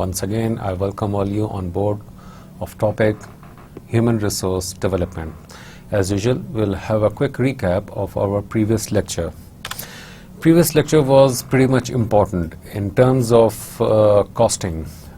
Once again I welcome all you on board of topic human resource development. As usual we'll have a quick recap of our previous lecture. Previous lecture was pretty much important in terms of costing.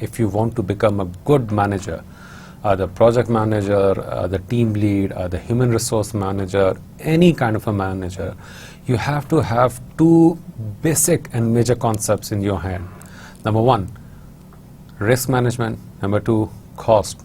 if you want to become a good manager, the project manager, the team lead, the human resource manager, any kind of a manager, you have to have two basic and major concepts in your hand. Number one, risk management. Number two, cost.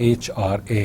HRA.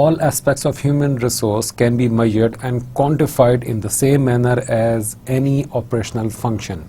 all aspects of human resource can be measured and quantified in the same manner as any operational function.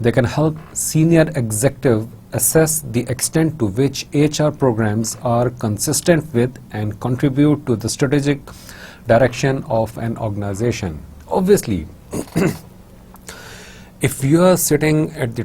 they can help senior executive assess the extent to which HR programs are consistent with and contribute to the strategic direction of an organization. Obviously, if you are sitting at the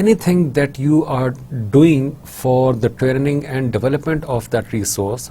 anything that you are doing for the training and development of that resource,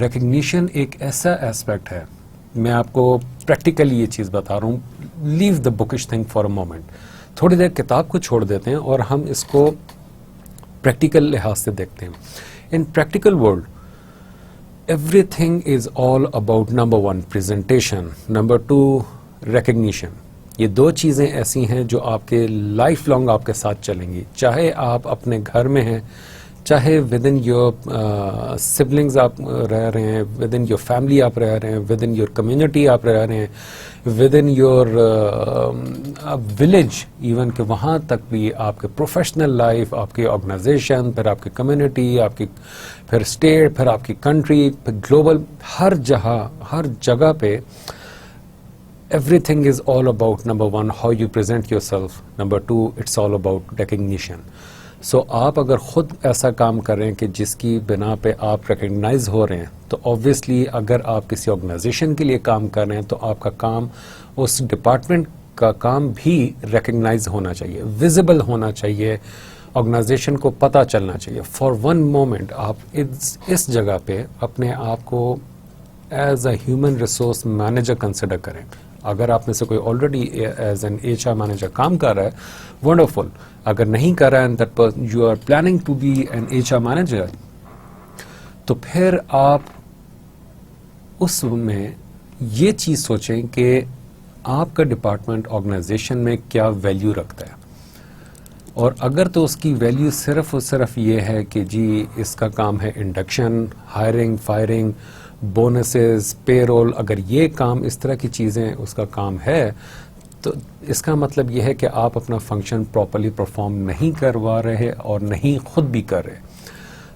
recognition ایک ایسا aspect ہے, میں آپ کو practically یہ چیز بتا رہا ہوں, لیو دا بکش تھنگ فار اے مومنٹ, تھوڑی دیر کتاب کو چھوڑ دیتے ہیں اور ہم اس کو پریکٹیکل لحاظ سے دیکھتے ہیں. In practical world every thing is all about number 1 presentation, number 2 recognition. یہ دو چیزیں ایسی ہیں جو آپ کے لائف لانگ آپ کے ساتھ چلیں گی, چاہے آپ اپنے گھر میں ہیں, چاہے ود ان یور سبلنگز آپ رہ رہے ہیں, ود ان یور فیملی آپ رہ رہے ہیں, ود ان یور کمیونٹی آپ رہ رہے ہیں, with in your village even, کہ وہاں تک بھی آپ کے پروفیشنل لائف, آپ کی آرگنائزیشن, پھر آپ کی کمیونٹی, آپ کی پھر اسٹیٹ, پھر آپ کی کنٹری, پھر گلوبل, ہر جگہ پہ everything is all about number 1 how you present yourself, number 2 it's all about recognition. So آپ اگر خود ایسا کام کر رہے ہیں کہ جس کی بنا پہ آپ ریکگنائز ہو رہے ہیں, تو obviously اگر آپ کسی آرگنائزیشن کے لیے کام کر رہے ہیں تو آپ کا کام, اس ڈپارٹمنٹ کا کام بھی ریکگنائز ہونا چاہیے, ویزیبل ہونا چاہیے, آرگنائزیشن کو پتہ چلنا چاہیے. فار ون مومنٹ آپ اس جگہ پہ اپنے آپ کو as a human resource manager consider کریں. اگر آپ میں سے کوئی already as an H R manager کام کر رہا ہے, ونڈرفل. اگر نہیں کر رہا ہے, you are planning to be an H R manager, تو پھر آپ اس میں یہ چیز سوچیں کہ آپ کا ڈپارٹمنٹ آرگنائزیشن میں کیا ویلیو رکھتا ہے, اور اگر تو اس کی ویلیو صرف اور صرف یہ ہے کہ جی اس کا کام ہے انڈکشن, ہائرنگ, فائرنگ, بونسز, پے رول, اگر یہ کام, اس طرح کی چیزیں اس کا کام ہے, تو اس کا مطلب یہ ہے کہ آپ اپنا فنکشن پراپرلی پرفارم نہیں کروا رہے اور نہیں خود بھی کر رہے.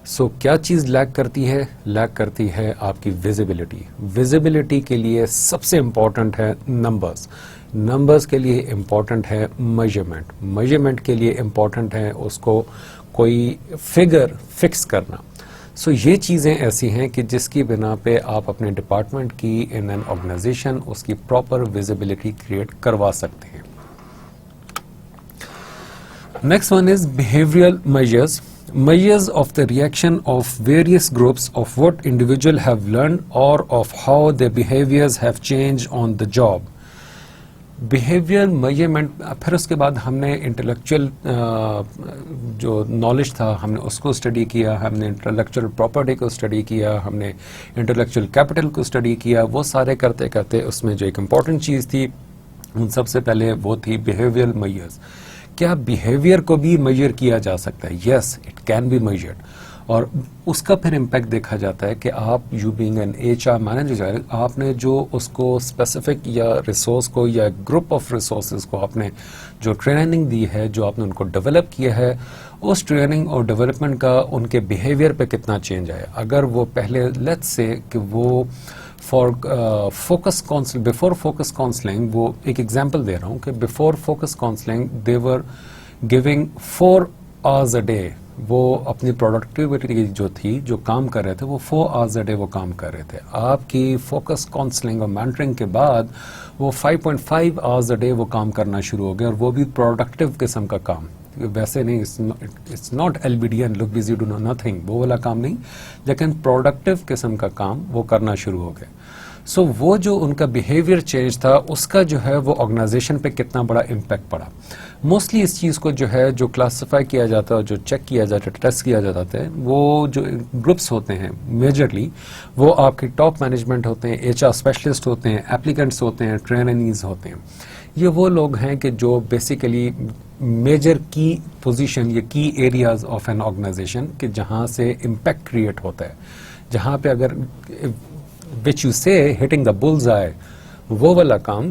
سو کیا چیز لیک کرتی ہے؟ لیک کرتی ہے آپ کی ویزیبلٹی. ویزیبلٹی کے لیے سب سے امپورٹنٹ ہے نمبرز, نمبرز کے لیے امپورٹنٹ ہے میجرمنٹ, میجرمنٹ کے لیے امپورٹنٹ ہے اس کو کوئی فگر فکس کرنا. سو یہ چیزیں ایسی ہیں کہ جس کی بنا پہ آپ اپنے ڈپارٹمنٹ کی ان این آرگنائزیشن اس کی پراپر ویزیبلٹی کریٹ کروا سکتے ہیں. Next one is behavioral measures. Measures of the reaction of various groups of what individual have learned or of how their behaviors have changed on the job. Behaviour measurement. پھر اس کے بعد ہم نے intellectual جو knowledge تھا ہم نے اس کو اسٹڈی کیا, ہم نے انٹلیکچوئل پراپرٹی کو اسٹڈی کیا, ہم نے انٹلیکچوئل کیپٹل کو اسٹڈی کیا. وہ سارے کرتے کرتے اس میں جو ایک امپورٹنٹ چیز تھی ان سب سے پہلے وہ تھی بیہیویئر میجرز. کیا بیہیویئر کو بھی میجر کیا جا سکتا ہے؟ یس, اٹ کین بی میجرڈ. اور اس کا پھر امپیکٹ دیکھا جاتا ہے کہ آپ you being an H R manager, آپ نے جو اس کو اسپیسیفک یا ریسورس کو یا گروپ آف ریسورسز کو آپ نے جو ٹریننگ دی ہے, جو آپ نے ان کو ڈیولپ کیا ہے, اس ٹریننگ اور ڈیولپمنٹ کا ان کے بیہیویئر پہ کتنا چینج آیا. اگر وہ پہلے لیٹس سے کہ وہ بفور فوکس کاؤنسلنگ, وہ ایک ایگزامپل دے رہا ہوں کہ before focus counselling they were giving 4 hours a day, وہ اپنی پروڈکٹیوٹی جو تھی, جو کام کر رہے تھے, وہ 4 hours a day وہ کام کر رہے تھے. آپ کی فوکس کاؤنسلنگ اور مینٹرنگ کے بعد وہ 5.5 hours a day وہ کام کرنا شروع ہو گیا, اور وہ بھی پروڈکٹیو قسم کا کام. ویسے نہیں, it's not LBDN, look busy do nothing, وہ والا کام نہیں, لیکن پروڈکٹیو قسم کا کام وہ کرنا شروع ہو گئے. سو وہ جو ان کا بیہیویئر چینج تھا اس کا جو ہے وہ آرگنائزیشن پہ کتنا بڑا امپیکٹ پڑا. موسٹلی اس چیز کو جو ہے جو کلاسیفائی کیا جاتا ہے, جو چیک کیا جاتا ہے, ٹیسٹ کیا جاتا ہے, وہ جو گروپس ہوتے ہیں میجرلی وہ آپ کے ٹاپ مینجمنٹ ہوتے ہیں, ایچ آر اسپیشلسٹ ہوتے ہیں, ایپلیکنٹس ہوتے ہیں, ٹرینرز ہوتے ہیں. یہ وہ لوگ ہیں کہ جو بیسیکلی میجر کی پوزیشن یا کی ایریاز آف این آرگنائزیشن کہ جہاں سے امپیکٹ کریٹ ہوتا ہے, جہاں پہ اگر which you say hitting the bull's eye, وہ والا کام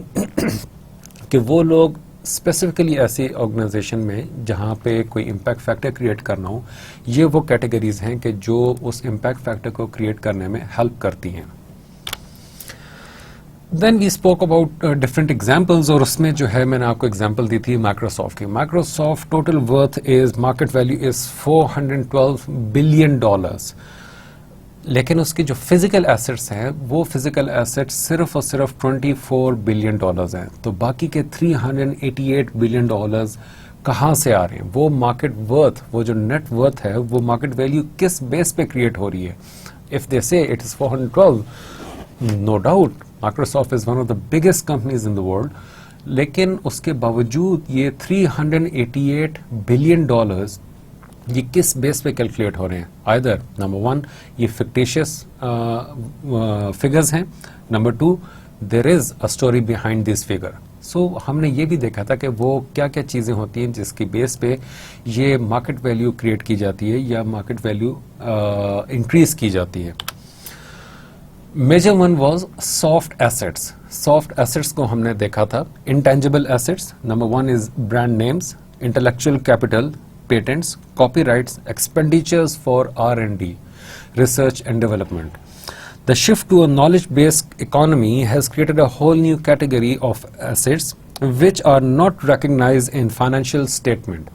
کہ وہ لوگ اسپیسیفکلی ایسی آرگنائزیشن میں جہاں پہ کوئی امپیکٹ فیکٹر کریٹ کرنا ہو, یہ وہ کیٹیگریز ہیں کہ جو اس امپیکٹ فیکٹر کو کریٹ کرنے میں ہیلپ کرتی ہیں. Then we spoke about different examples, اور اس میں جو ہے میں نے آپ کو ایگزامپل دی تھی مائکروسافٹ کی. Microsoft total worth is, market value is $412 billion, لیکن اس کی جو فزیکل ایسٹس ہیں وہ فزیکل ایسٹس صرف اور صرف $24 billion ہیں. تو باقی کے $388 billion کہاں سے آ رہے ہیں؟ وہ مارکیٹ ورتھ, وہ جو نیٹ ورتھ ہے, وہ مارکیٹ ویلیو کس بیس پہ کریٹ ہو رہی ہے؟ If they say it is 412, no doubt Microsoft is one of the biggest companies in the world, لیکن اس کے باوجود یہ $388 بلین یہ کس بیس پہ کیلکولیٹ ہو رہے ہیں؟ آئدر نمبر 1 یہ فکٹیشیس فگرز ہیں، number 2 there is a story behind this figure. So ہم نے یہ بھی دیکھا تھا کہ وہ کیا کیا چیزیں ہوتی ہیں جس کی بیس پہ یہ مارکیٹ ویلیو کریٹ کی جاتی ہے یا مارکیٹ ویلیو انکریز کی جاتی ہے. Major one was soft assets. Soft assets کو ہم نے دیکھا تھا intangible assets. Number 1 is brand names, intellectual capital, patents, copyrights, expenditures for R&D, research and development. The shift to a knowledge-based economy has created a whole new category of assets which are not recognized in financial statement.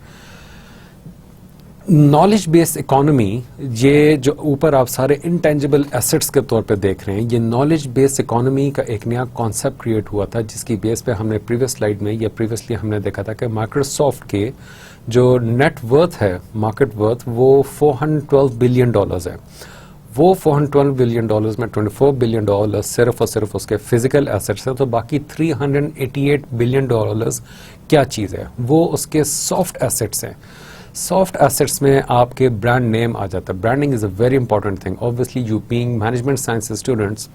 Knowledge base economy, یہ جو اوپر آپ سارے intangible assets کے طور پہ دیکھ رہے ہیں، یہ نالج بیس اکانومی کا ایک نیا کانسیپٹ کریٹ ہوا تھا جس کی بیس پہ ہم نے پریویس سلائیڈ میں یا پریویسلی ہم نے دیکھا تھا کہ مائکروسافٹ کے جو نیٹ ورتھ ہے، مارکیٹ ورتھ، وہ $412 بلین ہے. وہ $412 بلین میں $24 بلین صرف اور صرف اس کے فزیکل ایسٹس ہیں. تو باقی $388 بلین کیا چیز ہے؟ وہ اس کے سافٹ ایسٹس ہیں. سافٹ ایسٹس میں آپ کے برانڈ نیم آ جاتا ہے. Branding is a very important thing. Obviously you being management science students,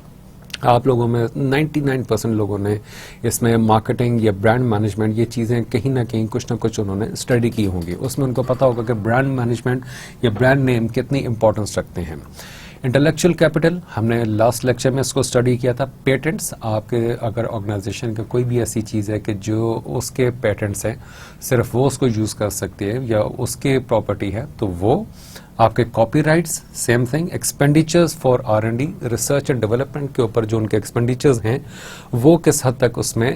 آپ لوگوں میں 99% لوگوں نے اس میں مارکیٹنگ یا برانڈ مینجمنٹ یہ چیزیں کہیں نہ کہیں کچھ نہ کچھ انہوں نے اسٹڈی کی ہوں گی. اس میں ان کو پتا ہوگا کہ برانڈ مینجمنٹ یا برانڈ نیم کتنی امپورٹنس رکھتے ہیں. انٹلیکچوئل کیپٹل ہم نے لاسٹ لیکچر میں اس کو اسٹڈی کیا تھا. پیٹنٹس، آپ کے اگر آرگنائزیشن کا کوئی بھی ایسی چیز ہے کہ جو اس کے پیٹنٹس ہیں، صرف وہ اس کو یوز کر سکتے ہیں یا اس کے پراپرٹی ہے، تو وہ آپ کے copy rights. Same thing expenditures for R&D، research and development کے اوپر جو ان کے ایکسپینڈیچرز ہیں وہ کس حد تک اس میں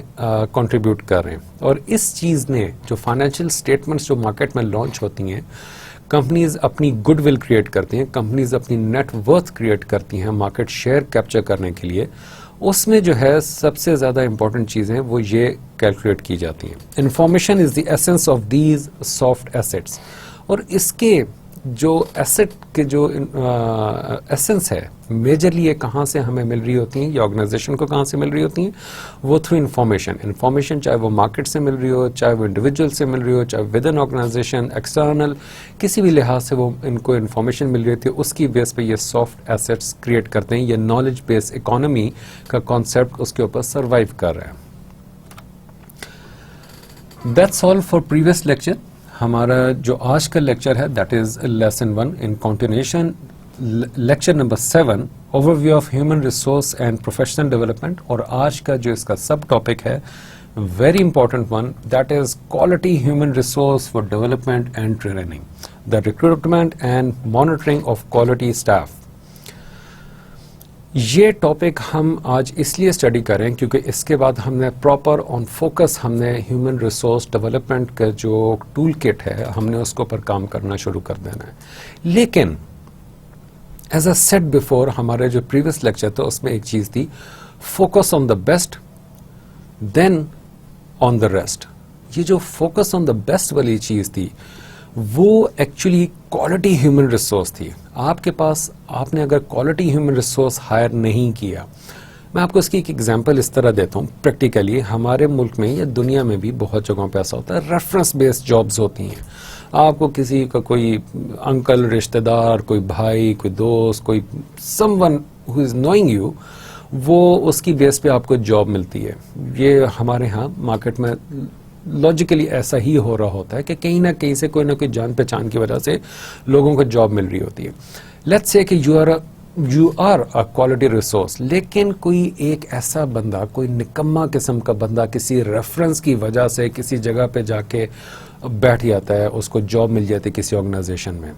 کنٹریبیوٹ کر رہے ہیں. اور اس چیز نے جو فائنینشیل اسٹیٹمنٹس جو مارکیٹ میں لانچ ہوتی ہیں، کمپنیز اپنی گڈ ول کریٹ کرتی ہیں، کمپنیز اپنی نیٹ ورتھ کریٹ کرتی ہیں مارکیٹ شیئر کیپچر کرنے کے لیے، اس میں جو ہے سب سے زیادہ امپورٹنٹ چیزیں وہ یہ کیلکولیٹ کی جاتی ہیں. Information is the essence of these soft assets. اور اس کے جو ایسٹ کے جو ایسنس ہے میجرلی یہ کہاں سے ہمیں مل رہی ہوتی ہیں یا آرگنائزیشن کو کہاں سے مل رہی ہوتی ہیں؟ وہ تھرو انفارمیشن. انفارمیشن چاہے وہ مارکیٹ سے مل رہی ہو، چاہے وہ انڈیویجول سے مل رہی ہو، چاہے ود ان آرگنائزیشن، ایکسٹرنل، کسی بھی لحاظ سے وہ ان کو انفارمیشن مل رہی ہوتی ہے، اس کی بیس پہ یہ سافٹ ایسٹس کریٹ کرتے ہیں. یہ نالج بیس اکانومی کا کانسیپٹ اس کے اوپر سروائیو کر رہا ہے. That's all for previous lecture. ہمارا جو آج کا لیکچر ہے that is lesson 1 in continuation, lecture number 7 overview of human resource and professional development. اور آج کا جو اس کا سب ٹاپک ہے very important one, that is quality human resource for development and training, the recruitment and monitoring of quality staff. یہ topic ہم آج اس لیے اسٹڈی کریں کیونکہ اس کے بعد ہم نے پراپر آن فوکس ہم نے ہیومن ریسورس ڈیولپمنٹ کا جو ٹول کٹ ہے ہم نے اس کے اوپر کام کرنا شروع کر دینا ہے. لیکن ایز اے سیٹ بیفور، ہمارے جو پریویس لیکچر تھا اس میں ایک چیز تھی، focus on the best then on the rest. یہ جو فوکس آن دا بیسٹ والی چیز تھی وہ ایکچولی کوالٹی ہیومن ریسورس تھی. آپ کے پاس آپ نے اگر کوالٹی ہیومن ریسورس ہائر نہیں کیا، میں آپ کو اس کی ایک ایگزامپل اس طرح دیتا ہوں. پریکٹیکلی ہمارے ملک میں یا دنیا میں بھی بہت جگہوں پہ ایسا ہوتا ہے، ریفرنس بیسڈ جابز ہوتی ہیں. آپ کو کسی کا کوئی انکل، رشتہ دار، کوئی بھائی، کوئی دوست، کوئی some one who is knowing you, وہ اس کی بیس پہ آپ کو جاب ملتی ہے. یہ ہمارے ہاں مارکیٹ میں لاجیکلی ایسا ہی ہو رہا ہوتا ہے کہ کہیں نہ کہیں سے کوئی نہ کوئی جان پہچان کی وجہ سے لوگوں کو جاب مل رہی ہوتی ہے. لیٹس سے کہ you are a quality resource, لیکن کوئی ایک ایسا بندہ، کوئی نکما قسم کا بندہ کسی ریفرنس کی وجہ سے کسی جگہ پہ جا کے بیٹھ جاتا ہے، اس کو جاب مل جاتی ہے کسی آرگنائزیشن میں،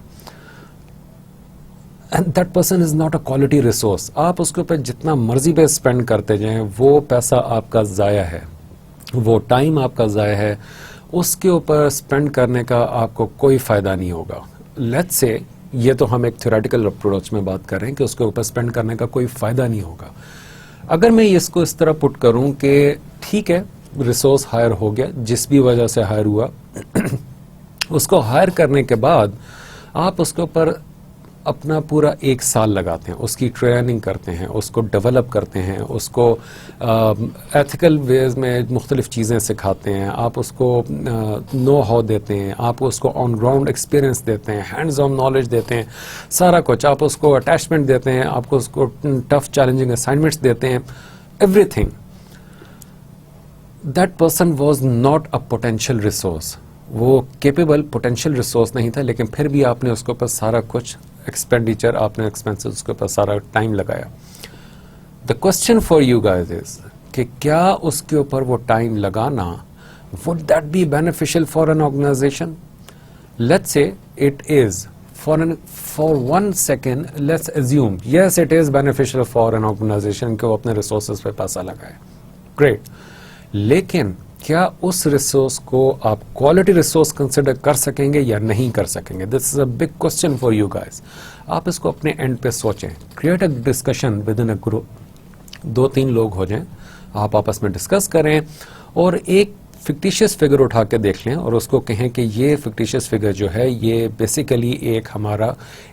and that person is not a quality resource. آپ اس کے اوپر جتنا مرضی پہ اسپینڈ کرتے جائیں وہ پیسہ آپ کا ضائع ہے، وہ ٹائم آپ کا ضائع ہے، اس کے اوپر اسپینڈ کرنے کا آپ کو کوئی فائدہ نہیں ہوگا. لیٹس سے یہ تو ہم ایک تھیوریٹیکل اپروچ میں بات کر رہے ہیں کہ اس کے اوپر اسپینڈ کرنے کا کوئی فائدہ نہیں ہوگا. اگر میں اس کو اس طرح پٹ کروں کہ ٹھیک ہے ریسورس ہائر ہو گیا، جس بھی وجہ سے ہائر ہوا، اس کو ہائر کرنے کے بعد آپ اس کے اوپر اپنا پورا 1 سال لگاتے ہیں، اس کی ٹریننگ کرتے ہیں، اس کو ڈیولپ کرتے ہیں، اس کو ایتھیکل ویز میں مختلف چیزیں سکھاتے ہیں، آپ اس کو نو ہاؤ دیتے ہیں، آپ اس کو آن گراؤنڈ ایکسپیرئنس دیتے ہیں، ہینڈز آن نالج دیتے ہیں، سارا کچھ، آپ اس کو اٹیچمنٹ دیتے ہیں، آپ کو اس کو ٹف چیلنجنگ اسائنمنٹس دیتے ہیں، every thing. That person was not a potential resource. وہ کیپیبل پوٹینشیل ریسورس نہیں تھا، لیکن پھر بھی آپ نے اس کے اوپر سارا کچھ ایکسپینڈیچر، آپ نے ایکسپینسز اس کے اوپر سارا ٹائم لگایا. The question for you guys is کہ کیا اس کے اوپر وہ ٹائم لگانا would that be beneficial for an organization? Let's say it is. For 1 second, let's assume, yes, it is beneficial for an organization کہ وہ اپنے ریسورسز پہ پیسہ لگائے. Great. لیکن کیا اس ریسورس کو آپ کوالٹی ریسورس کنسیڈر کر سکیں گے یا نہیں کر سکیں گے؟ This is a big question for you guys. آپ اس کو اپنے اینڈ پہ سوچیں. Create a discussion within a group. 2-3 لوگ ہو جائیں، آپ آپس میں ڈسکس کریں اور ایک فکٹیشیس فگر اٹھا کے دیکھ لیں اور اس کو کہیں کہ یہ فکٹیشیس فگر جو ہے یہ بیسیکلی ایک ہمارا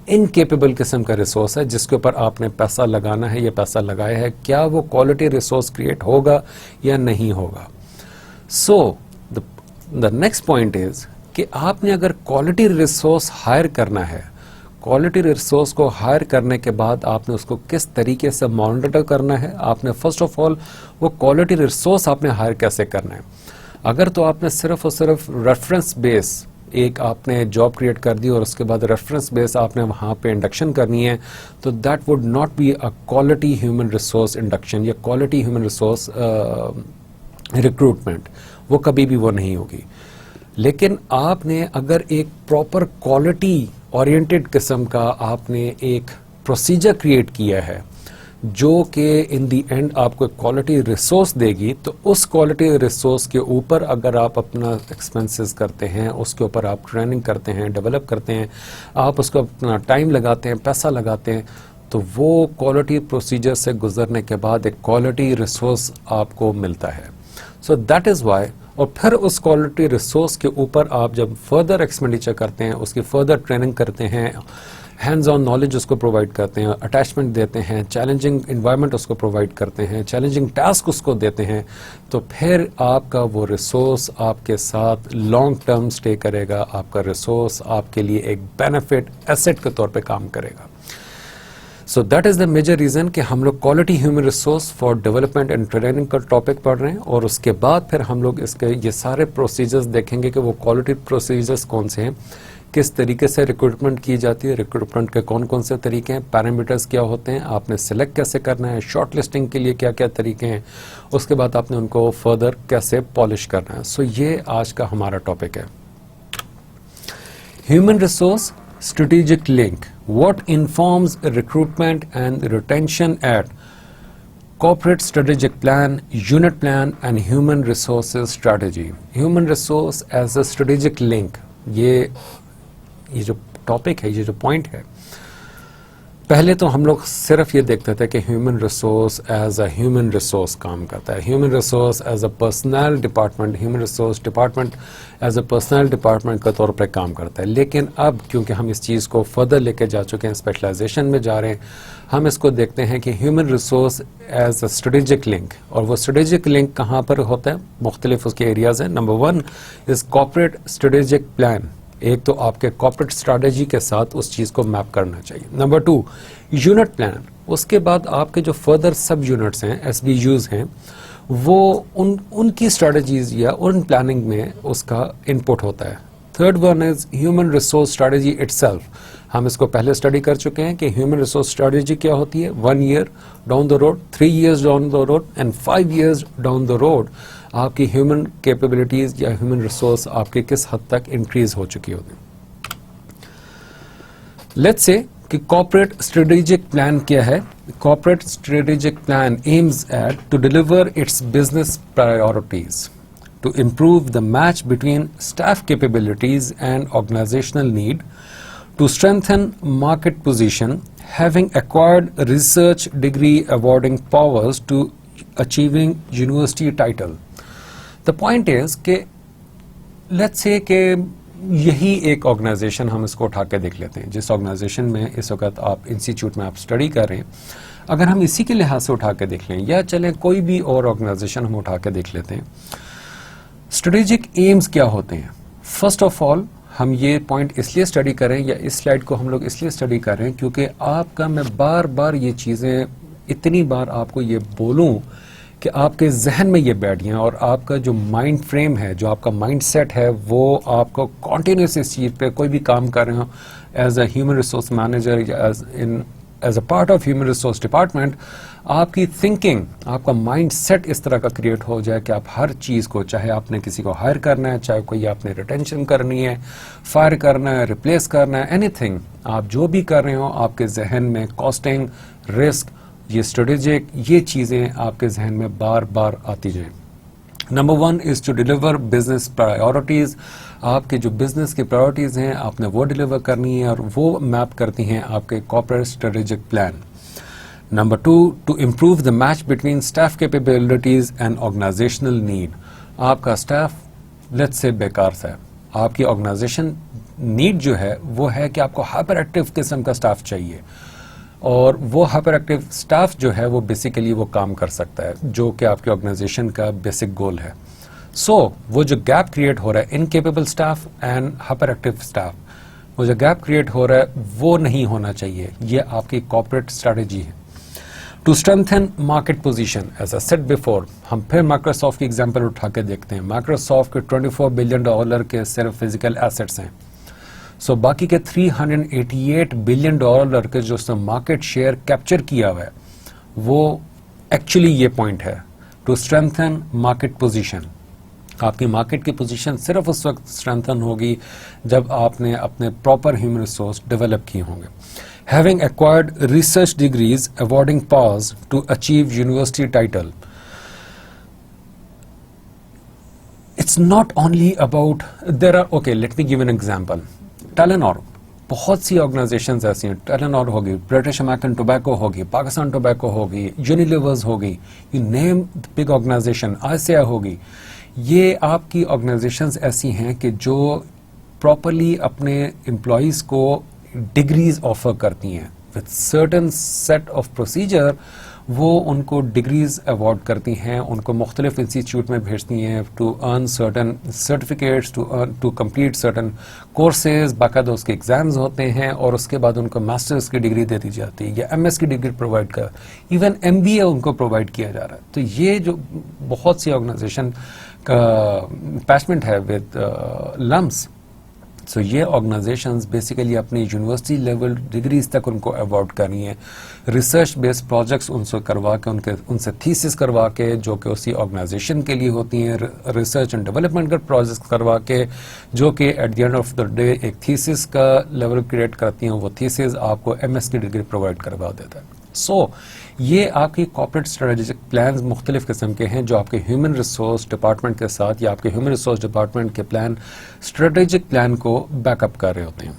انکیپیبل قسم کا ریسورس ہے جس کے اوپر آپ نے پیسہ لگانا ہے یا پیسہ لگایا ہے. کیا وہ کوالٹی ریسورس کریٹ ہوگا یا نہیں ہوگا؟ سو دا نیکسٹ پوائنٹ از کہ آپ نے اگر کوالٹی ریسورس ہائر کرنا ہے، کوالٹی ریسورس کو ہائر کرنے کے بعد آپ نے اس کو کس طریقے سے مانیٹر کرنا ہے. آپ نے فرسٹ آف آل وہ کوالٹی ریسورس آپ نے ہائر کیسے کرنا ہے. اگر تو آپ نے صرف اور صرف ریفرنس بیس ایک آپ نے جاب کریٹ کر دی اور اس کے بعد ریفرنس بیس آپ نے وہاں پہ انڈکشن کرنی ہے، تو that would not be a quality human resource induction یا کوالٹی ہیومن ریسورس ریکروٹمنٹ. وہ کبھی بھی وہ نہیں ہوگی. لیکن آپ نے اگر ایک پراپر کوالٹی اورینٹڈ قسم کا آپ نے ایک پروسیجر کریٹ کیا ہے جو کہ ان دی اینڈ آپ کو کوالٹی ریسورس دے گی، تو اس کوالٹی ریسورس کے اوپر اگر آپ اپنا ایکسپینسز کرتے ہیں، اس کے اوپر آپ ٹریننگ کرتے ہیں، ڈیولپ کرتے ہیں، آپ اس کو اپنا ٹائم لگاتے ہیں، پیسہ لگاتے ہیں، تو وہ کوالٹی پروسیجر سے گزرنے کے بعد ایک کوالٹی ریسورس آپ کو ملتا ہے. سو دیٹ از وائی. اور پھر اس کوالٹی ریسورس کے اوپر آپ جب فردر ایکسپینڈیچر کرتے ہیں، اس کی فردر ٹریننگ کرتے ہیں، ہینڈز آن نالج اس کو پرووائڈ کرتے ہیں، اٹیچمنٹ دیتے ہیں، چیلنجنگ انوائرمنٹ اس کو پرووائڈ کرتے ہیں، چیلنجنگ ٹاسک اس کو دیتے ہیں، تو پھر آپ کا وہ ریسورس آپ کے ساتھ لانگ ٹرم سٹے کرے گا. آپ کا ریسورس آپ کے لیے ایک بینیفٹ ایسٹ کے طور پہ کام کرے گا. So that is the major reason کہ ہم لوگ quality human resource for development and training کا ٹاپک پڑھ رہے ہیں، اور اس کے بعد پھر ہم لوگ اس کے یہ سارے پروسیجرز دیکھیں گے کہ وہ کوالٹی پروسیجرز کون سے ہیں، کس طریقے سے ریکروٹمنٹ کی جاتی ہے، ریکروٹمنٹ کے کون کون سے طریقے ہیں، پیرامیٹرز کیا ہوتے ہیں، آپ نے سلیکٹ کیسے کرنا ہے، شارٹ لسٹنگ کے لیے کیا کیا طریقے ہیں، اس کے بعد آپ نے ان کو فردر کیسے پالش کرنا ہے. سو یہ آج کا ہمارا ٹاپک ہے. Human resource strategic link. What informs recruitment and retention at corporate strategic plan, unit plan and human resources strategy. Human resource as a strategic link. یہ جو ٹاپک ہے، یہ جو پوائنٹ ہے، پہلے تو ہم لوگ صرف یہ دیکھتے تھے کہ human resource as a human resource کام کرتا ہے، human resource as a personnel department, human resource department as a personnel department کے طور پر کام کرتا ہے. لیکن اب کیونکہ ہم اس چیز کو فردر لے کے جا چکے ہیں، اسپیشلائزیشن میں جا رہے ہیں، ہم اس کو دیکھتے ہیں کہ human resource as a strategic link. اور وہ اسٹریٹجک لنک کہاں پر ہوتا ہے؟ مختلف اس کے ایریاز ہیں. نمبر 1 از کارپوریٹ اسٹریٹجک پلان. ایک تو آپ کے کارپوریٹ اسٹریٹجی کے ساتھ اس چیز کو میپ کرنا چاہیے. Number 2 unit plan. اس کے بعد آپ کے جو فردر سب یونٹس ہیں، ایس بی یوز ہیں، وہ ان کی اسٹریٹجیز یا ان پلاننگ میں اس کا انپٹ ہوتا ہے. Third one is human resource strategy it self. ہم اس کو پہلے اسٹڈی کر چکے ہیں کہ ہیومن ریسورس اسٹریٹجی کیا ہوتی ہے. 1 year down the road, 3 years down the road and 5 years down the road آپ کی ہیومن کیپیبلٹیز یا ہیومن ریسورس آپ کی کس حد تک انکریز ہو چکی ہوگی. لیٹس سے کہ کارپوریٹ اسٹریٹجک پلان کیا ہے. Corporate strategic plan aims at to deliver its business priorities to improve the match between staff capabilities and organisational need to strengthen market position, having acquired research degree awarding powers to achieving university title. The point is کہ let's say کہ یہی ایک organization ہم اس کو اٹھا کے دیکھ لیتے ہیں. جس آرگنائزیشن میں اس وقت آپ انسٹیٹیوٹ میں آپ اسٹڈی کر رہے ہیں, اگر ہم اسی کے لحاظ سے اٹھا کے دیکھ لیں, یا چلیں کوئی بھی اور آرگنائزیشن ہم اٹھا کے دیکھ لیتے ہیں, اسٹریٹجک ایمز کیا ہوتے ہیں. فرسٹ آف آل ہم یہ پوائنٹ اس لیے اسٹڈی کریں, یا اس سلائڈ کو ہم لوگ اس لیے اسٹڈی کر رہے ہیں کیونکہ آپ کا, میں بار بار یہ چیزیں اتنی بار آپ کو یہ بولوں کہ آپ کے ذہن میں یہ بیٹھ گئیں, اور آپ کا جو مائنڈ فریم ہے, جو آپ کا مائنڈ سیٹ ہے, وہ آپ کو کنٹینیوس اس چیز پہ کوئی بھی کام کر رہے ہوں as a human resource manager یا as a part of human resource department, آپ کی تھنکنگ, آپ کا مائنڈ سیٹ اس طرح کا کریٹ ہو جائے کہ آپ ہر چیز کو, چاہے آپ نے کسی کو ہائر کرنا ہے, چاہے کوئی آپ نے ریٹینشن کرنی ہے, فائر کرنا ہے, ریپلیس کرنا ہے, اینی تھنگ آپ جو بھی کر رہے ہوں, آپ کے ذہن میں کاسٹنگ, رسک, یہ اسٹریٹجک, یہ چیزیں آپ کے ذہن میں بار بار آتی جائیں. Number 1 is to deliver business priorities. آپ کے جو بزنس کی پرائیورٹیز ہیں آپ نے وہ ڈیلیور کرنی ہے, اور وہ میپ کرتی ہیں آپ کے corporate strategic plan. Number 2, to improve the match between staff capabilities and organisational need. آپ کا اسٹاف لیٹس سے بیکار ہے, آپ کی آرگنائزیشن نیڈ جو ہے وہ ہے کہ آپ کو ہائپر ایکٹیو قسم کا اسٹاف چاہیے, اور وہ ہائپر ایکٹیو اسٹاف جو ہے وہ بیسیکلی وہ کام کر سکتا ہے, جو کہ آپ کی آرگنائزیشن کا بیسک گول ہے. سو وہ جو گیپ کریٹ ہو رہا ہے incapable staff and hyper active staff, وہ جو گیپ کریٹ ہو رہا ہے وہ نہیں ہونا چاہیے. یہ آپ کی کارپوریٹ اسٹریٹجی ہے. To strengthen market position, as I said before, ہم پھر مائکروسافٹ کی ایگزامپل اٹھا کے دیکھتے ہیں. مائکروسافٹ کے $24 بلین کے صرف فزیکل ایسٹس ہیں. سو باقی کے $388 بلین کے جو اس نے مارکیٹ شیئر کیپچر کیا ہوا ہے, وہ ایکچولی یہ پوائنٹ ہے, ٹو اسٹرینتھن مارکیٹ پوزیشن. آپ کی مارکیٹ کی پوزیشن صرف اس وقت اسٹرینتھن ہوگی جب آپ نے اپنے پراپر ہیومن ریسورس ڈیولپ کیے ہوں گے. Having acquired research degrees awarding powers to achieve university title. It's not only about, let me give an example. Telenor, بہت سی آرگنائزیشنز ایسی ہیں. ٹیلینور ہوگی, برٹش امریکن ٹوبیکو ہوگی, پاکستان ٹوبیکو ہوگی, یونیلیورز ہوگی, یو نیم بگ آرگنائزیشن, آسیا ہوگی. یہ آپ کی آرگنائزیشنز ایسی ہیں کہ جو پراپرلی اپنے امپلائیز کو ڈگریز آفر کرتی ہیں with certain set of procedure. وہ ان کو ڈگریز ایوارڈ کرتی ہیں, ان کو مختلف انسٹیٹیوٹ میں بھیجتی ہیں to earn certain certificates, to complete certain courses. باقاعدہ اس کے ایگزامز ہوتے ہیں, اور اس کے بعد ان کو ماسٹرز کی ڈگری دے دی جاتی ہے, یا ایم ایس کی ڈگری پرووائڈ کر, ایون MBA ان کو پرووائڈ کیا جا رہا ہے. تو یہ جو بہت سی آرگنائزیشن کا اٹیچمنٹ ہے ود لمس. سو یہ آرگنائزیشنز بیسیکلی اپنی یونیورسٹی لیول ڈگریز تک ان کو ایوارڈ کرنی ہے. ریسرچ بیسڈ پروجیکٹس ان سے کروا کے, ان سے تھیسس کروا کے, جو کہ اسی آرگنائزیشن کے لیے ہوتی ہیں. ریسرچ اینڈ ڈیولپمنٹ کا پروجیکٹس کروا کے, جو کہ at the end of the day ایک تھیسس کا لیول کریٹ کرتی ہیں. وہ تھیسس آپ کو MS کی ڈگری پرووائڈ کروا دیتا ہے. سو یہ آپ کی کارپوریٹ اسٹریٹجک پلانز مختلف قسم کے ہیں جو آپ کے ہیومن ریسورس ڈپارٹمنٹ کے ساتھ, یا آپ کے ہیومن ریسورس ڈپارٹمنٹ کے پلان, اسٹریٹجک پلان کو بیک اپ کر رہے ہوتے ہیں.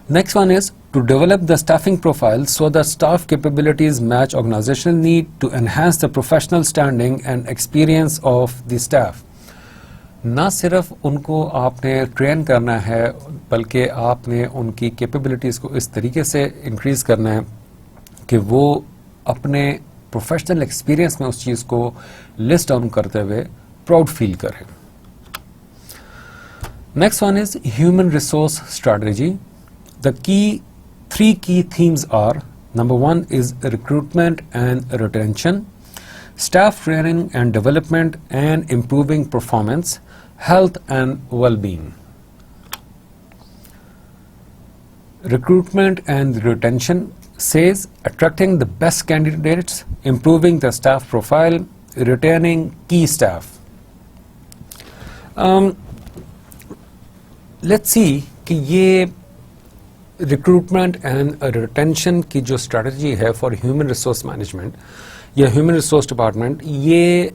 Next one is to develop the staffing profile so the staff capabilities match organisational need to enhance the professional standing and experience of the staff. نہ صرف ان کو آپ نے ٹرین کرنا ہے, بلکہ آپ نے ان کی کیپیبلٹیز کو اس طریقے سے انکریز کرنا ہے کہ وہ اپنے پروفیشنل ایکسپیرئنس میں اس چیز کو لسٹ ڈاؤن کرتے ہوئے پراؤڈ فیل کریں. Next one is human resource strategy. The three key themes are: number 1 is recruitment and retention, staff training and development and improving performance, health and well-being. Recruitment and retention says attracting the best candidates, improving the staff profile, retaining key staff. Let's see کہ یہ recruitment and retention کی جو strategy ہے for human resource management یا human resource department, یہ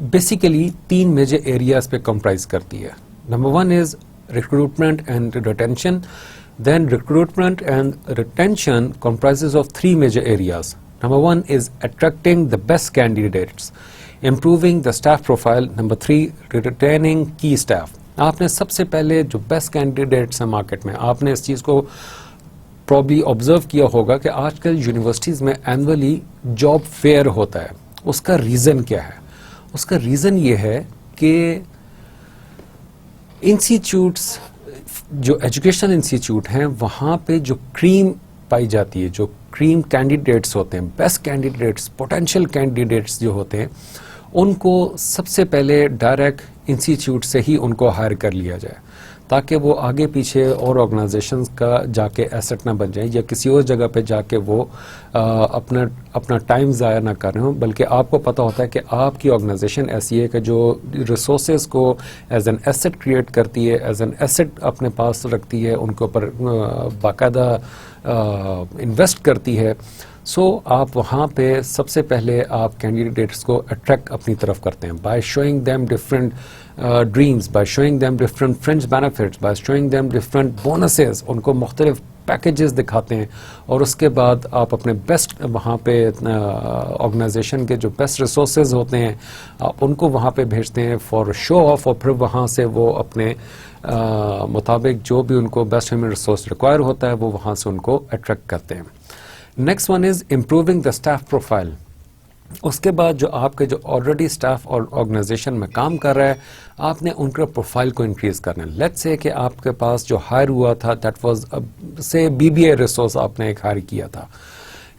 basically 3 major areas پہ comprise کرتی ہے. Number 1 is recruitment and retention. Then recruitment and retention comprises of 3 major areas. Number 1 is attracting the best candidates, improving the staff profile. Number 3, retaining key staff. آپ نے سب سے پہلے جو best candidates ہیں market میں، آپ نے اس چیز کو پرابلی آبزرو کیا ہوگا کہ آج کل یونیورسٹیز میں اینولی جاب فیئر ہوتا ہے. اس کا ریزن کیا ہے؟ اس کا ریزن یہ ہے کہ انسٹیٹیوٹس، جو ایجوکیشنل انسٹیٹیوٹ ہیں، وہاں پہ جو کریم پائی جاتی ہے، جو کریم کینڈیڈیٹس ہوتے ہیں، بیسٹ کینڈیڈیٹس، پوٹینشیل کینڈیڈیٹس جو ہوتے ہیں، ان کو سب سے پہلے ڈائریکٹ انسٹیٹیوٹ سے ہی ان کو ہائر کر لیا جائے، تاکہ وہ آگے پیچھے اور آرگنائزیشنز کا جا کے ایسٹ نہ بن جائیں یا کسی اور جگہ پہ جا کے وہ اپنا ٹائم ضائع نہ کر رہے ہوں، بلکہ آپ کو پتہ ہوتا ہے کہ آپ کی آرگنائزیشن ایسی ہے کہ جو ریسورسز کو ایز این ایسٹ کریٹ کرتی ہے، ایز این ایسٹ اپنے پاس رکھتی ہے، ان کے اوپر باقاعدہ انویسٹ کرتی ہے. سو آپ وہاں پہ سب سے پہلے آپ کینڈیڈیٹس کو اٹریکٹ اپنی طرف کرتے ہیں by showing them different dreams, by showing them different fringe benefits, by showing them different bonuses, ان کو مختلف پیکیجز دکھاتے ہیں، اور اس کے بعد آپ اپنے بیسٹ وہاں پہ آرگنائزیشن کے جو بیسٹ ریسورسز ہوتے ہیں آپ ان کو وہاں پہ بھیجتے ہیں فار شو آف، اور پھر وہاں سے وہ اپنے مطابق جو بھی ان کو بیسٹ ہیومن ریسورس ریکوائر ہوتا ہے وہ وہاں سے ان کو اٹریکٹ کرتے ہیں. Next one is improving the staff profile. اس کے بعد جو آپ کے جو آلریڈی اسٹاف اور آرگنائزیشن میں کام کر رہا ہے، آپ نے ان کا پروفائل کو انکریز کرنا ہے. لیٹس سے کہ آپ کے پاس جو ہائر ہوا تھا دیٹ واز سے BBA ریسورس آپ نے ایک ہائر کیا تھا،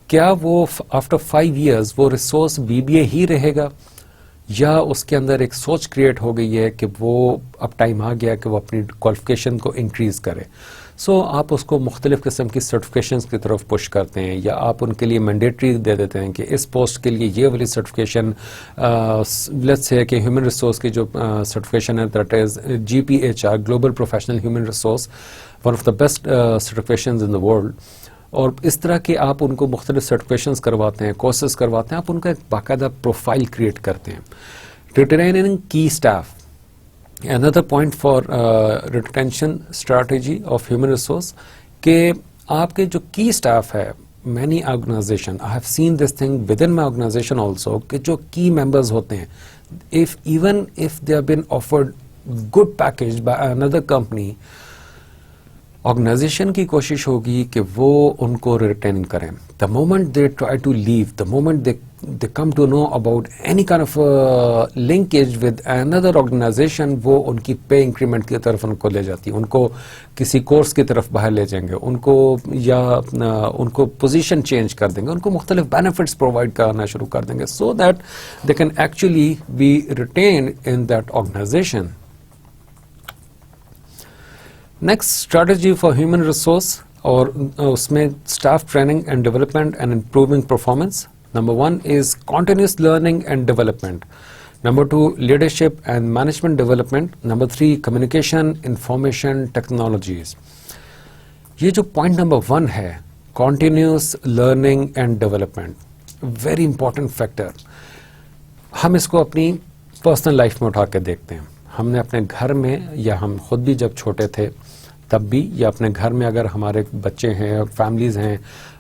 کیا وہ آفٹر 5 ایئرز وہ ریسورس BBA ہی رہے گا، یا اس کے اندر ایک سوچ کریٹ ہو گئی ہے کہ وہ اب ٹائم آ گیا کہ وہ اپنی کوالیفیکیشن کو انکریز کرے؟ سو آپ اس کو مختلف قسم کی سرٹیفکیشنز کی طرف پش کرتے ہیں، یا آپ ان کے لیے مینڈیٹری دے دیتے ہیں کہ اس پوسٹ کے لیے یہ والی سرٹیفکیشن، لیٹس سے کہ ہیومن ریسورس کی جو سرٹیفکیشن ہے that is GPHR، global professional human resource, one of the best certifications in the world. اور اس طرح کے آپ ان کو مختلف سرٹیفکیشنز کرواتے ہیں، کورسز کرواتے ہیں، آپ ان کا ایک باقاعدہ پروفائل کریٹ کرتے ہیں. ریٹیننگ کی staff, another point for retention strategy of human resource، کہ آپ کے جو کی اسٹاف ہے، many organization I have seen this thing within my organization also، کہ جو کی ممبرز ہوتے ہیں even if they have been offered good package by another company، organisation کی کوشش ہوگی کہ وہ ان کو ریٹین کریں. The moment they try to leave, the moment they come to know about any kind of linkage with اندر organisation, وہ ان کی پے انکریمنٹ کی طرف ان کو لے جاتی ہے، ان کو کسی کورس کی طرف باہر لے جائیں گے، ان کو یا ان کو پوزیشن چینج کر دیں گے، ان کو مختلف بینیفٹس پرووائڈ کرنا شروع کر دیں گے، so that they can actually be retain in that organisation. Next strategy for human resource, اور اس میں staff training and development and improving performance. Number 1 is continuous learning and development. Number 2 leadership and management development. Number 3 communication information technologies. یہ جو point number 1 ہے، continuous learning and development, very important factor. ہم اس کو اپنی personal life میں اٹھا کے دیکھتے ہیں. ہم نے اپنے گھر میں، یا ہم خود بھی جب چھوٹے تھے تب بھی، یا اپنے گھر میں اگر ہمارے بچے ہیں، فیملیز ہیں،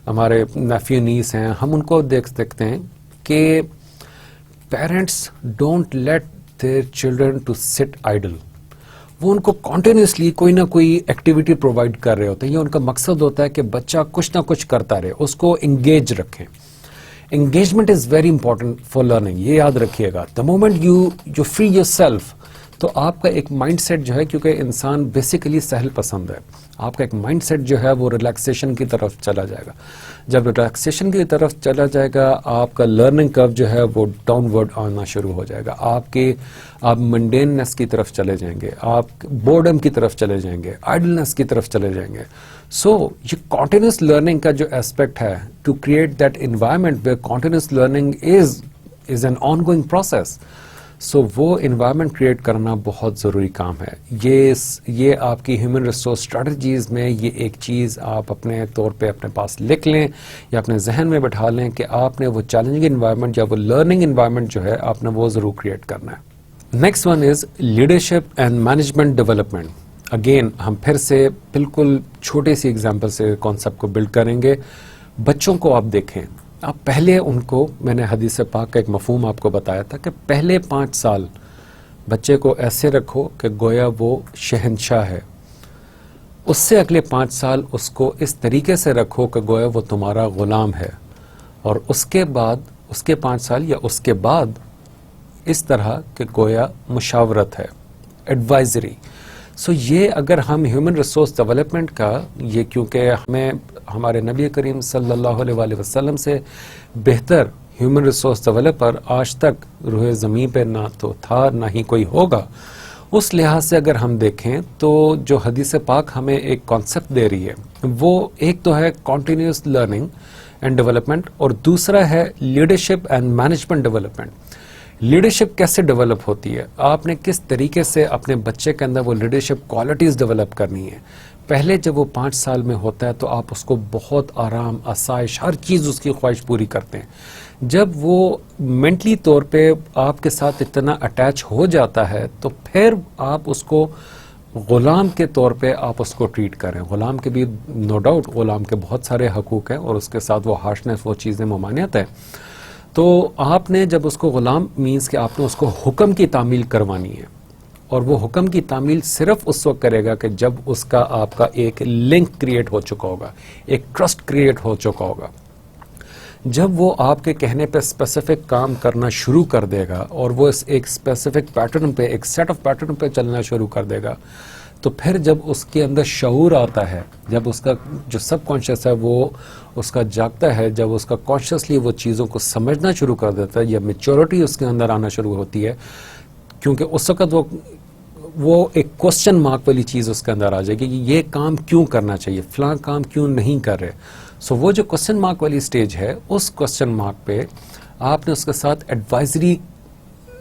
ہمارے نیفیو نیس ہیں، ہم ان کو دیکھتے ہیں کہ parents don't let their children to sit idle. وہ ان کو کنٹینیوسلی کوئی نہ کوئی ایکٹیویٹی پرووائڈ کر رہے ہوتے ہیں. یہ ان کا مقصد ہوتا ہے کہ بچہ کچھ نہ کچھ کرتا رہے، اس کو انگیج رکھیں. Engagement is very important for learning, یہ یاد رکھیے گا. The moment you free yourself, تو آپ کا ایک مائنڈ سیٹ جو ہے، کیونکہ انسان بیسیکلی سہل پسند ہے، آپ کا ایک مائنڈ سیٹ جو ہے وہ ریلیکسیشن کی طرف چلا جائے گا. جب ریلیکسیشن کی طرف چلا جائے گا، آپ کا لرننگ کرو جو ہے وہ ڈاؤن ورڈ آنا شروع ہو جائے گا. آپ منڈیننس کی طرف چلے جائیں گے، آپ بورڈم کی طرف چلے جائیں گے، آئیڈلنس کی طرف چلے جائیں گے. سو یہ کنٹینیوس لرننگ کا جو اسپیکٹ ہے، to create that environment where continuous learning is an ongoing process. So وہ انوائرمنٹ کریٹ کرنا بہت ضروری کام ہے. یہ آپ کی ہیومن ریسورس اسٹریٹجیز میں یہ ایک چیز آپ اپنے طور پہ اپنے پاس لکھ لیں یا اپنے ذہن میں بٹھا لیں کہ آپ نے وہ چیلنجنگ انوائرمنٹ یا وہ لرننگ انوائرمنٹ جو ہے آپ نے وہ ضرور کریٹ کرنا ہے. Next one is leadership and management development. Again ہم پھر سے بالکل چھوٹے سی ایگزامپل سے کانسیپٹ کو بلڈ کریں گے. بچوں کو آپ دیکھیں، آپ پہلے ان کو، میں نے حدیث پاک کا ایک مفہوم آپ کو بتایا تھا کہ پہلے 5 سال بچے کو ایسے رکھو کہ گویا وہ شہنشاہ ہے. اس سے اگلے 5 سال اس کو اس طریقے سے رکھو کہ گویا وہ تمہارا غلام ہے, اور اس کے بعد اس کے 5 سال یا اس کے بعد اس طرح کہ گویا مشاورت ہے, ایڈوائزری. سو یہ اگر ہم ہیومن ریسورس ڈیولپمنٹ کا, یہ کیونکہ ہمیں ہمارے نبی کریم صلی اللہ علیہ وآلہ وسلم سے بہتر ہیومن ریسورس ڈیولپر آج تک روئے زمین پہ نہ تو تھا نہ ہی کوئی ہوگا, اس لحاظ سے اگر ہم دیکھیں تو جو حدیث پاک ہمیں ایک کانسیپٹ دے رہی ہے وہ ایک تو ہے کنٹینیوس لرننگ اینڈ ڈیولپمنٹ, اور دوسرا ہے leadership and management development. Leadership کیسے ڈیولپ ہوتی ہے, آپ نے کس طریقے سے اپنے بچے کے اندر وہ لیڈرشپ کوالٹیز ڈیولپ کرنی ہے. پہلے جب وہ 5 سال میں ہوتا ہے تو آپ اس کو بہت آرام, آسائش, ہر چیز اس کی خواہش پوری کرتے ہیں. جب وہ مینٹلی طور پہ آپ کے ساتھ اتنا اٹیچ ہو جاتا ہے تو پھر آپ اس کو غلام کے طور پہ آپ اس کو ٹریٹ کریں. غلام کے بھی نو ڈاؤٹ غلام کے بہت سارے حقوق ہیں, اور اس کے ساتھ وہ ہارشنس, وہ چیزیں ممانعت ہے. تو آپ نے جب اس کو غلام مینس کہ آپ نے اس کو حکم کی تعمیل کروانی ہے, اور وہ حکم کی تعمیل صرف اس وقت کرے گا کہ جب اس کا آپ کا ایک لنک کریٹ ہو چکا ہوگا, ایک ٹرسٹ کریٹ ہو چکا ہوگا. جب وہ آپ کے کہنے پہ اسپیسیفک کام کرنا شروع کر دے گا اور وہ ایک اسپیسیفک پیٹرن پہ, ایک سیٹ آف پیٹرن پہ چلنا شروع کر دے گا, تو پھر جب اس کے اندر شعور آتا ہے, جب اس کا جو سب کانشیس ہے وہ اس کا جاگتا ہے, جب اس کا کانشیسلی وہ چیزوں کو سمجھنا شروع کر دیتا ہے, یا میچورٹی اس کے اندر آنا شروع ہوتی ہے, کیونکہ اس وقت وہ ایک کوسچن مارک والی چیز اس کے اندر آ جائے گی کہ یہ کام کیوں کرنا چاہیے, فلاں کام کیوں نہیں کر رہے. سو وہ جو کوسچن مارک والی سٹیج ہے, اس کوسچن مارک پہ آپ نے اس کے ساتھ ایڈوائزری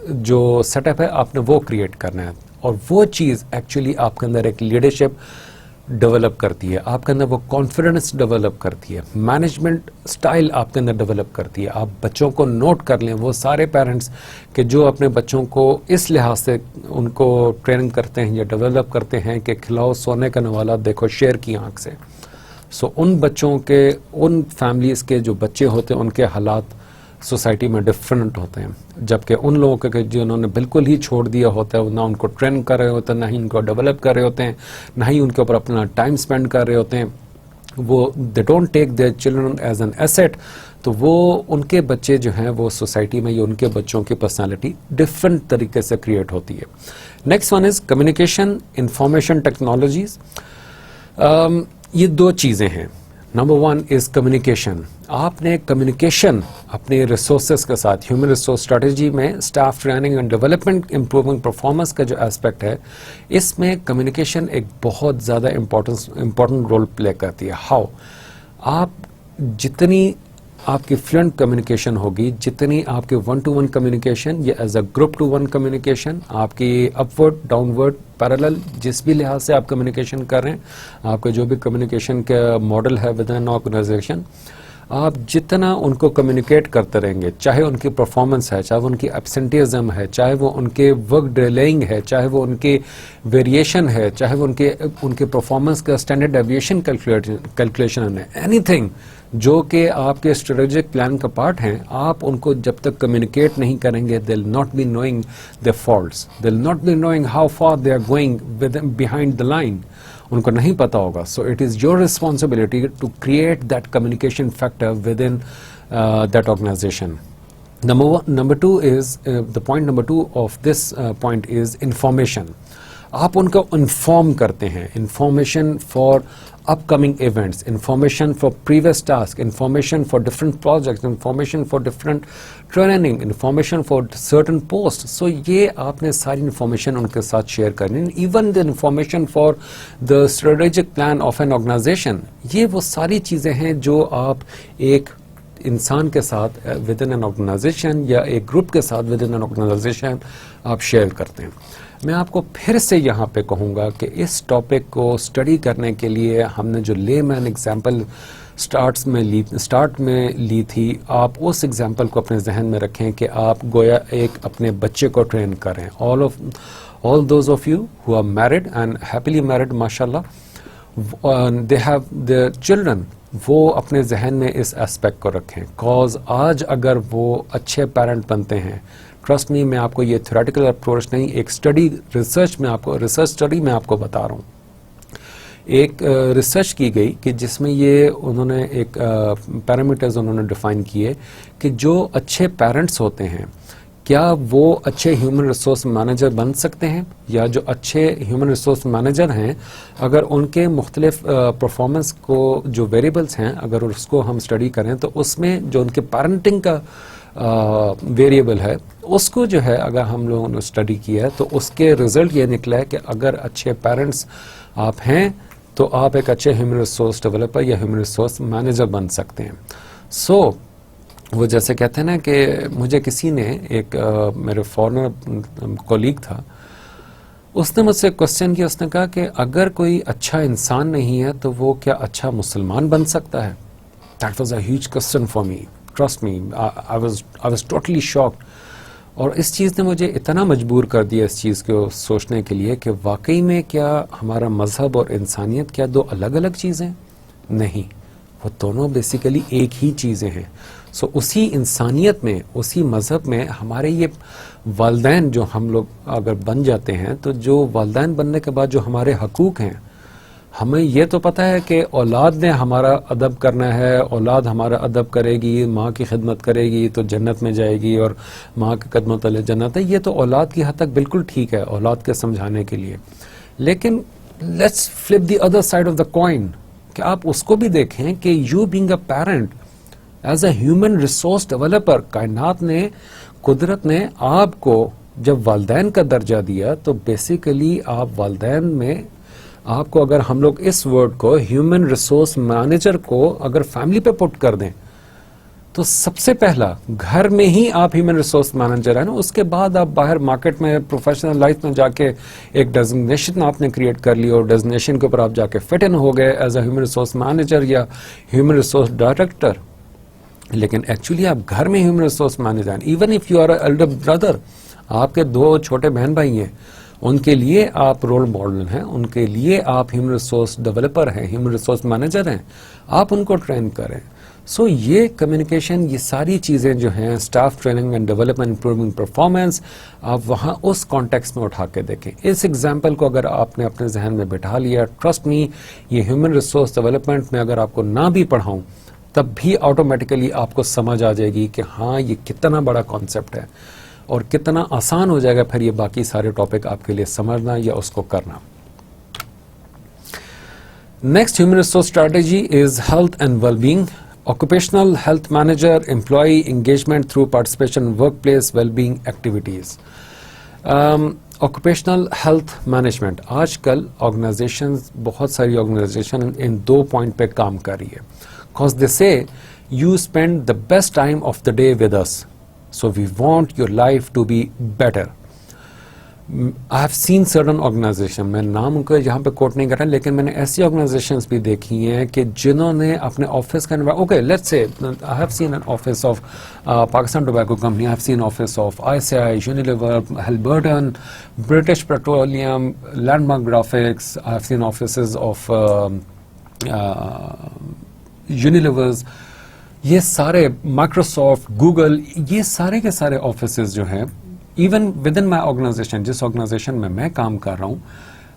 جو سیٹ اپ ہے آپ نے وہ کریٹ کرنا ہے, اور وہ چیز ایکچولی آپ کے اندر ایک لیڈرشپ ڈیولپ کرتی ہے, آپ کے اندر وہ کانفیڈنس ڈیولپ کرتی ہے, مینجمنٹ سٹائل آپ کے اندر ڈیولپ کرتی ہے. آپ بچوں کو نوٹ کر لیں, وہ سارے پیرنٹس کہ جو اپنے بچوں کو اس لحاظ سے ان کو ٹریننگ کرتے ہیں یا ڈیولپ کرتے ہیں کہ کھلاؤ سونے کا نوالا دیکھو شیر کی آنکھ سے. سو ان بچوں کے, ان فیملیز کے جو بچے ہوتے ہیں ان کے حالات سوسائٹی میں ڈفرینٹ ہوتے ہیں, جبکہ ان لوگوں کے جنہوں نے بالکل ہی چھوڑ دیا ہوتا ہے, نہ ان کو ٹرین کر رہے ہوتے ہیں, نہ ہی ان کو ڈیولپ کر رہے ہوتے ہیں, نہ ہی ان کے اوپر اپنا ٹائم اسپینڈ کر رہے ہوتے ہیں, وہ they don't take their children as an asset, تو وہ ان کے بچے جو ہیں وہ سوسائٹی میں یا ان کے بچوں کی پرسنالٹی ڈفرینٹ طریقے سے کریٹ ہوتی ہے. Next one is communication, information technologies. یہ 2 چیزیں ہیں. نمبر 1 از کمیونیکیشن. آپ نے کمیونیکیشن اپنے ریسورسز کے ساتھ, ہیومن ریسورس اسٹریٹجی میں staff training and development, improving performance کا جو اسپیکٹ ہے, اس میں کمیونیکیشن ایک بہت زیادہ امپورٹنٹ رول پلے کرتی ہے. ہاؤ, آپ جتنی آپ کی فلوئنٹ کمیونیکیشن ہوگی, جتنی آپ کی 1-to-1 کمیونیکیشن یا as a group to 1 communication, آپ کی اپورڈ ڈاؤن ورڈ پیرالل جس بھی لحاظ سے آپ کمیونیکیشن کر رہے ہیں, آپ کا جو بھی کمیونیکیشن کا ماڈل ہے ود ان این آرگنائزیشن, آپ جتنا ان کو کمیونیکیٹ کرتے رہیں گے, چاہے ان کی پرفارمنس ہے, چاہے وہ ان کی ایبسنٹیزم ہے, چاہے وہ ان کے ورک ڈیلیئنگ ہے, چاہے وہ ان کی ویریشن ہے, چاہے وہ ان کے پرفارمنس کا اسٹینڈرڈ ایویشن کیلکولیشن ہے, اینی تھنگ جو کہ آپ کے اسٹریٹجک پلان کا پارٹ ہیں, آپ ان کو جب تک کمیونیکیٹ نہیں کریں گے, they will not be knowing their faults, they will not be knowing how far they are going behind the line. ان کو نہیں پتا ہوگا. So it is your responsibility to create that communication factor within that organization. Number 2 is the point number 2 of this point is information. آپ ان کو inform کرتے ہیں, information for upcoming events, information for previous task, information for different projects, information for different training, information for certain post. So یہ آپ نے ساری information ان کے ساتھ شیئر کرنی. Even the information for the strategic plan of an organisation, یہ وہ ساری چیزیں ہیں جو آپ ایک انسان کے ساتھ ود ان این آرگنائزیشن یا ایک گروپ کے ساتھ ود ان این آرگنائزیشن آپ شیئر کرتے ہیں. میں آپ کو پھر سے یہاں پہ کہوں گا کہ اس ٹاپک کو اسٹڈی کرنے کے لیے ہم نے جو لے مین ایگزامپل اسٹارٹ میں لی تھی, آپ اس ایگزامپل کو اپنے ذہن میں رکھیں کہ آپ گویا ایک اپنے بچے کو ٹرین کریں. all those of you who are married and happily married, mashallah, they have their children, وہ اپنے ذہن میں اس اسپیکٹ کو رکھیں. کاز آج اگر وہ اچھے پیرنٹ بنتے ہیں, ٹرسٹ می, میں آپ کو یہ تھیوریٹیکل اپروچ نہیں, ایک اسٹڈی ریسرچ اسٹڈی میں آپ کو بتا رہا ہوں. ایک ریسرچ کی گئی کہ جس میں یہ انہوں نے ایک پیرامیٹرز انہوں نے ڈیفائن کیے کہ جو اچھے پیرنٹس ہوتے ہیں کیا وہ اچھے ہیومن ریسورس مینیجر بن سکتے ہیں, یا جو اچھے ہیومن ریسورس مینیجر ہیں اگر ان کے مختلف پرفارمنس کو جو ویریبلس ہیں اگر اس کو ہم اسٹڈی کریں تو اس میں جو ان کے پیرنٹنگ کا ویریبل ہے اس کو جو ہے اگر ہم لوگوں نے اسٹڈی کیا ہے تو اس کے رزلٹ یہ نکلا ہے کہ اگر اچھے پیرنٹس آپ ہیں تو آپ ایک اچھے ہیومن ریسورس ڈیولپر یا ہیومن ریسورس مینیجر بن سکتے ہیں. سو وہ جیسے کہتے ہیں نا کہ مجھے کسی نے ایک میرے فارنر کولیگ تھا, اس نے مجھ سے کوشچن کیا, اس نے کہا کہ اگر کوئی اچھا انسان نہیں ہے تو وہ کیا اچھا مسلمان بن سکتا ہے. That was a huge question for me, trust me, I was totally shocked. اور اس چیز نے مجھے اتنا مجبور کر دیا اس چیز کو سوچنے کے لیے کہ واقعی میں کیا ہمارا مذہب اور انسانیت کیا دو الگ الگ چیزیں؟ نہیں, وہ دونوں بیسیکلی ایک ہی چیزیں ہیں. سو اسی انسانیت میں, اسی مذہب میں ہمارے یہ والدین جو ہم لوگ اگر بن جاتے ہیں تو جو والدین بننے کے بعد جو ہمارے حقوق ہیں, ہمیں یہ تو پتہ ہے کہ اولاد نے ہمارا ادب کرنا ہے, اولاد ہمارا ادب کرے گی, ماں کی خدمت کرے گی تو جنت میں جائے گی اور ماں کے قدموں تلے جنت ہے. یہ تو اولاد کی حد تک بالکل ٹھیک ہے اولاد کے سمجھانے کے لیے, لیکن let's flip the other side of the coin کہ آپ اس کو بھی دیکھیں کہ you being a parent as a human resource developer, کائنات نے, قدرت نے آپ کو جب والدین کا درجہ دیا تو بیسیکلی آپ والدین میں آپ کو اگر ہم لوگ اس ورڈ کو ہیومن ریسورس مینیجر کو اگر فیملی پہ پٹ کر دیں تو سب سے پہلا گھر میں ہی آپ ہیومن ریسورس مینیجر ہیں نا, اس کے بعد آپ باہر مارکیٹ میں پروفیشنل لائف میں جا کے ایک ڈیزگنیشن آپ نے کریٹ کر لی اور ڈیزگنیشن کے اوپر آپ جا کے فٹ ان ہو گئے as a human resource manager یا ہیومن ریسورس ڈائریکٹر. لیکن ایکچولی آپ گھر میں ہیومن ریسورس مینیجر ہیں. Even if you are a elder brother, آپ کے 2 چھوٹے بہن بھائی ہیں, ان کے لیے آپ رول ماڈل ہیں, ان کے لیے آپ ہیومن ریسورس ڈیولپر ہیں, ہیومن ریسورس مینیجر ہیں, آپ ان کو ٹرین کریں. سو یہ کمیونیکیشن, یہ ساری چیزیں جو ہیں, staff training and development, improving performance, آپ وہاں اس کانٹیکسٹ میں اٹھا کے دیکھیں. اس ایگزامپل کو اگر آپ نے اپنے ذہن میں بٹھا لیا, ٹرسٹ می, یہ ہیومن ریسورس ڈیولپمنٹ میں اگر آپ کو نہ بھی پڑھاؤں تب بھی آٹومیٹیکلی آپ کو سمجھ آ جائے گی کہ ہاں یہ کتنا بڑا کانسیپٹ ہے اور کتنا آسان ہو جائے گا پھر یہ باقی سارے ٹاپک آپ کے لیے سمجھنا یا اس کو کرنا. Next human resource strategy is health and well being. Occupational health manager employee engagement through participation in workplace well being activities. Occupational health management, آج کل آرگنائزیشنز, بہت ساری آرگنائزیشن ان 2 پوائنٹ پہ کام کر رہی ہے. Because they say you spend the best time of the day with us, so we want your life to be better. I have seen certain organization, میں نام ان کو یہاں پہ کوٹ نہیں کر رہا, لیکن میں نے ایسی آرگنائزیشنز بھی دیکھی ہیں کہ جنہوں نے اپنے آفس کا okay let's say I have seen an office of Pakistan Tobacco Company, I have seen office of ICI, Unilever, Halliburton, British Petroleum, Landmark Graphics, I have seen offices of یونیلیورز, یہ سارے مائکروسافٹ, گوگل, یہ سارے کے سارے offices جو ہیں even within my organisation, جس organisation میں کام کر رہا ہوں,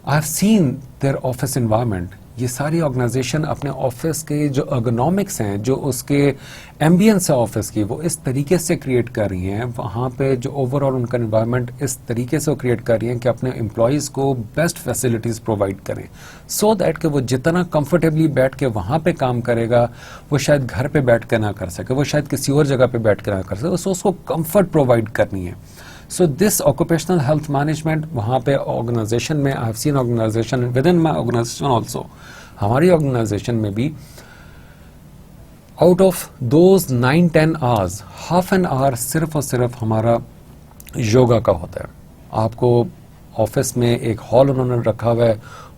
I have seen their office environment. یہ ساری آرگنائزیشن اپنے آفس کے جو ارگونامکس ہیں, جو اس کے ایمبینس ہے آفس کی, وہ اس طریقے سے کریٹ کر رہی ہیں. وہاں پہ جو اوور آل ان کا انوائرمنٹ اس طریقے سے کریٹ کر رہی ہیں کہ اپنے امپلائیز کو بیسٹ فیسلٹیز پرووائڈ کریں, سو دیٹ کہ وہ جتنا کمفرٹیبلی بیٹھ کے وہاں پہ کام کرے گا وہ شاید گھر پہ بیٹھ کے نہ کر سکے, وہ شاید کسی اور جگہ پہ بیٹھ کے نہ کر سکے, اس کو کمفرٹ پرووائڈ کرنی ہے. So this occupational health management وہاں پہ آرگنائزیشن میں, I have seen organization within my organization also, ہماری آرگنائزیشن میں بھی out of those 9-10 hours, half an hour صرف اور صرف ہمارا یوگا کا ہوتا ہے. آپ کو آفس میں ایک ہال انہوں نے رکھا ہوا ہے,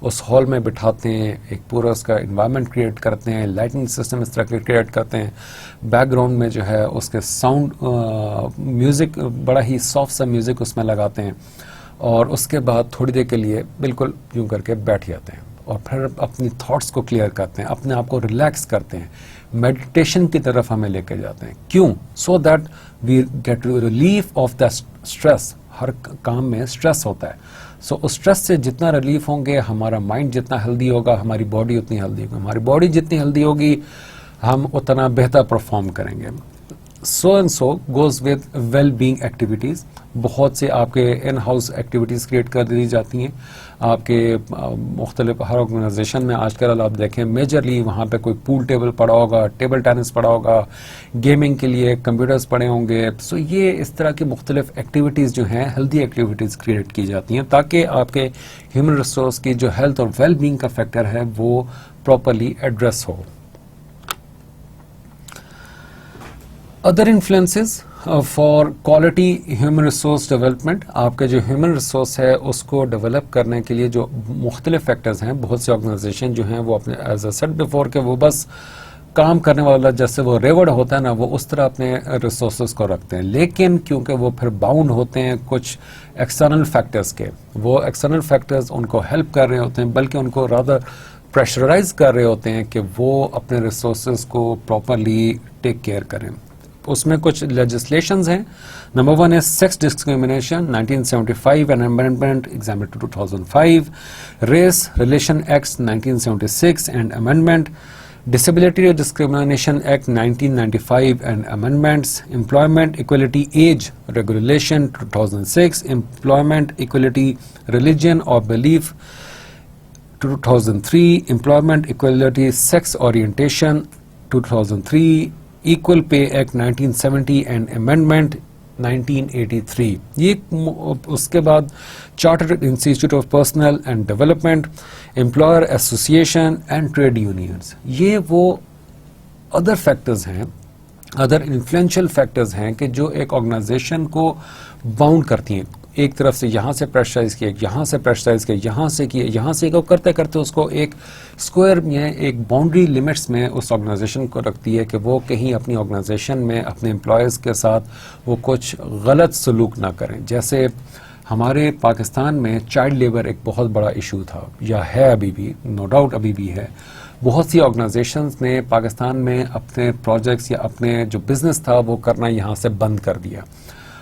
اس ہال میں بٹھاتے ہیں, ایک پورا اس کا انوائرمنٹ کریٹ کرتے ہیں, لائٹنگ سسٹم اس طرح کریٹ کرتے ہیں, بیک گراؤنڈ میں جو ہے اس کے ساؤنڈ میوزک, بڑا ہی سافٹ سا میوزک اس میں لگاتے ہیں, اور اس کے بعد تھوڑی دیر کے لیے بالکل یوں کر کے بیٹھ جاتے ہیں اور پھر اپنی تھاٹس کو کلیئر کرتے ہیں, اپنے آپ کو ریلیکس کرتے ہیں, میڈیٹیشن کی طرف ہمیں لے کے جاتے ہیں. کیوں؟ So that we get relief of the stress. ہر کام میں اسٹریس ہوتا ہے. سو اس اسٹریس سے جتنا ریلیف ہوں گے, ہمارا مائنڈ جتنا ہیلدی ہوگا, ہماری باڈی اتنی ہیلدی ہوگی. ہماری باڈی جتنی ہیلدی ہوگی, ہم اتنا بہتر پرفارم کریں گے. So and so goes with well being activities. بہت سے آپ کے ان ہاؤس ایکٹیویٹیز کریٹ کر دی جاتی ہیں آپ کے مختلف ہر آرگنائزیشن میں. آج کل آپ دیکھیں میجرلی وہاں پہ کوئی پول ٹیبل پڑا ہوگا, ٹیبل ٹینس پڑا ہوگا, گیمنگ کے لیے کمپیوٹرز پڑے ہوں گے. سو یہ اس طرح کی مختلف ایکٹیویٹیز جو ہیں ہیلدی ایکٹیویٹیز کریٹ کی جاتی ہیں تاکہ آپ کے ہیومن ریسورس کی جو ہیلتھ اور ویل بینگ کا فیکٹر ہے وہ پراپرلی ایڈریس ہو. Other influences for quality human resource development. آپ کے جو ہیومن ریسورس ہے اس کو ڈیولپ کرنے کے لیے جو مختلف فیکٹرز ہیں, بہت سی آرگنائزیشن جو ہیں وہ اپنے ایز اے سیٹ بفور کہ وہ بس کام کرنے والا جیسے وہ ریورڈ ہوتا ہے نا, وہ اس طرح اپنے ریسورسز کو رکھتے ہیں. لیکن کیونکہ وہ پھر باؤنڈ ہوتے ہیں کچھ ایکسٹرنل فیکٹرز کے, وہ ایکسٹرنل فیکٹرز ان کو ہیلپ کر رہے ہوتے ہیں بلکہ ان کو رادر پریشرائز کر رہے ہوتے ہیں کہ وہ اپنے ریسورسز کو پراپرلی ٹیک کیئر کریں. اس میں کچھ لیجسلیشنز ہیں. نمبر 1 ہے sex discrimination 1975 and amendment examined to 2005, race relation act 1976 and amendment, disability discrimination act 1995 and amendments, employment equality age regulation 2006, employment equality religion or belief 2003, employment equality sex orientation 2003, Equal Pay Act 1970 and Amendment 1983. یہ اس کے بعد Chartered Institute of Personnel and Development, Employer Association and Trade Unions. یہ وہ other factors ہیں, other influential factors ہیں کہ جو ایک آرگنائزیشن کو باؤنڈ کرتی ہیں. ایک طرف سے یہاں سے پریشرائز کیا, یہاں سے پریشرائز کیا, یہاں سے کیا, یہاں سے کیا, کرتے کرتے اس کو ایک اسکوائر میں, ایک باؤنڈری لمٹس میں اس آرگنائزیشن کو رکھتی ہے کہ وہ کہیں اپنی آرگنائزیشن میں اپنے امپلائیز کے ساتھ وہ کچھ غلط سلوک نہ کریں. جیسے ہمارے پاکستان میں چائلڈ لیبر ایک بہت بڑا ایشو تھا, یا ہے ابھی بھی, نو ڈاؤٹ ابھی بھی ہے. بہت سی آرگنائزیشنز نے پاکستان میں اپنے پروجیکٹس یا اپنے جو بزنس تھا وہ کرنا یہاں سے بند کر دیا,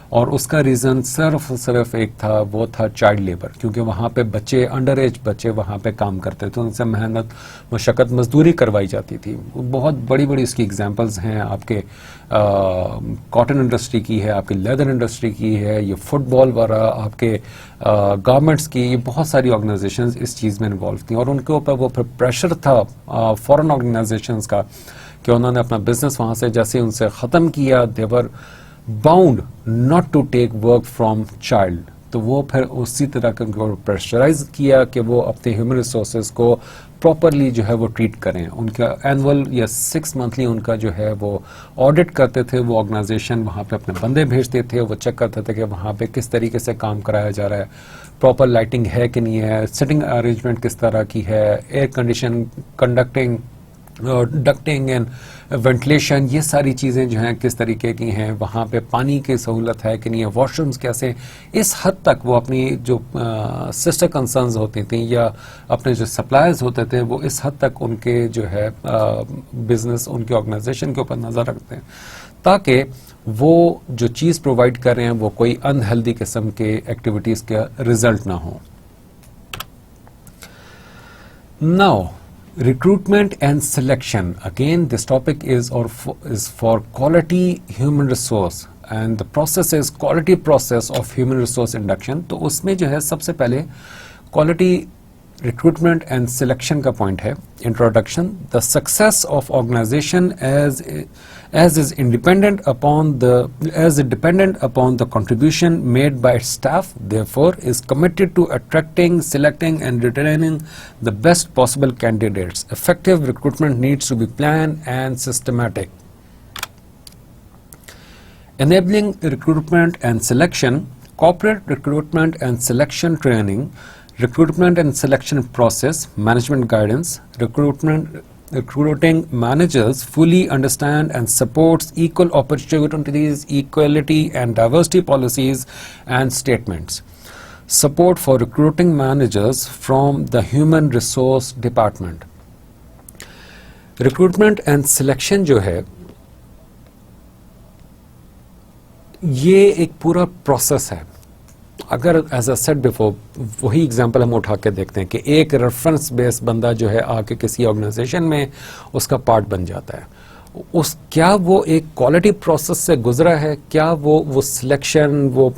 اور اس کا ریزن صرف ایک تھا, وہ تھا چائلڈ لیبر. کیونکہ وہاں پہ بچے, انڈر ایج بچے وہاں پہ کام کرتے تھے, ان سے محنت مشقت مزدوری کروائی جاتی تھی. بہت بڑی بڑی اس کی ایگزامپلز ہیں. آپ کے کاٹن انڈسٹری کی ہے, آپ کے لیدر انڈسٹری کی ہے, یہ فٹ بال وغیرہ, آپ کے گارمنٹس کی, یہ بہت ساری آرگنائزیشنز اس چیز میں انوالو تھیں. اور ان کے اوپر وہ پھر پریشر تھا فورن آرگنائزیشنز کا کہ انہوں نے اپنا بزنس وہاں سے جیسے ان سے ختم کیا, they're bound not to take work from child. تو وہ پھر اسی طرح کا پریشرائز کیا کہ وہ اپنے ہیومن ریسورسز کو پراپرلی جو ہے وہ ٹریٹ کریں. ان کا اینول یا 6 منتھلی ان کا جو ہے وہ آڈٹ کرتے تھے. وہ آرگنائزیشن وہاں پہ اپنے بندے بھیجتے تھے, وہ چیک کرتے تھے کہ وہاں پہ کس طریقے سے کام کرایا جا رہا ہے, پراپر لائٹنگ ہے کہ نہیں ہے, سٹنگ ارینجمنٹ کس طرح کی ہے, air condition, conducting, ducting and ventilation, یہ ساری چیزیں جو ہیں کس طریقے کی ہیں, وہاں پہ پانی کی سہولت ہے کہ نہیں ہے, واش رومز کیسے. اس حد تک وہ اپنی جو سسٹر کنسرنز ہوتی تھیں یا اپنے جو سپلائرز ہوتے تھے وہ اس حد تک ان کے جو ہے بزنس, ان کی آرگنائزیشن کے اوپر نظر رکھتے ہیں تاکہ وہ جو چیز پرووائڈ کر رہے ہیں وہ کوئی انہیلدی قسم کے ایکٹیویٹیز کا رزلٹ نہ ہو. Now, recruitment and selection. Again, this topic is for quality human resource, and the process is quality process of human resource induction. تو اس میں جو ہے سب سے پہلے quality recruitment and selection کا point ہے. Introduction. The success of organization as is dependent upon the contribution made by its staff, therefore is committed to attracting, selecting and retaining the best possible candidates. Effective recruitment needs to be planned and systematic. Enabling recruitment and selection. Corporate recruitment and selection training, recruitment and selection process, management guidance. Recruiting managers fully understand and supports equal opportunities, equality and diversity policies and statements. Support for recruiting managers from the human resource department. Recruitment and selection جو ہے یہ ایک پورا process ہے. اگر as a set before وہی example ہم اٹھا کے دیکھتے ہیں کہ ایک ریفرنس بیس بندہ جو ہے آ کے کسی آرگنائزیشن میں اس کا پارٹ بن جاتا ہے, کیا وہ ایک کوالٹی پروسیس سے گزرا ہے؟ کیا وہ سلیکشن, وہ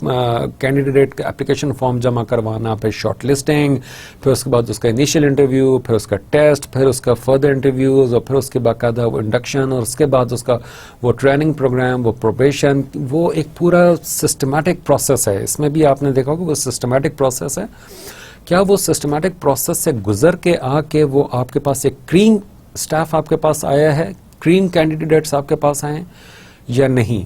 کینڈیڈیٹ کا اپلیکیشن فارم جمع کروانا, پھر شارٹ لسٹنگ, پھر اس کے بعد اس کا انیشیل انٹرویو, پھر اس کا ٹیسٹ, پھر اس کا فردر انٹرویوز, اور پھر اس کے باقاعدہ وہ انڈکشن, اور اس کے بعد اس کا وہ ٹریننگ پروگرام, وہ پروبیشن, وہ ایک پورا سسٹمیٹک پروسیس ہے. اس میں بھی آپ نے دیکھا ہوگا وہ سسٹمیٹک پروسیس ہے. کیا وہ سسٹمیٹک پروسیس سے گزر کے آ کے وہ آپ کے پاس ایک کریم اسٹاف آپ کے پاس آیا ہے, کریم کینڈیڈیٹس آپ کے پاس آئیں یا نہیں؟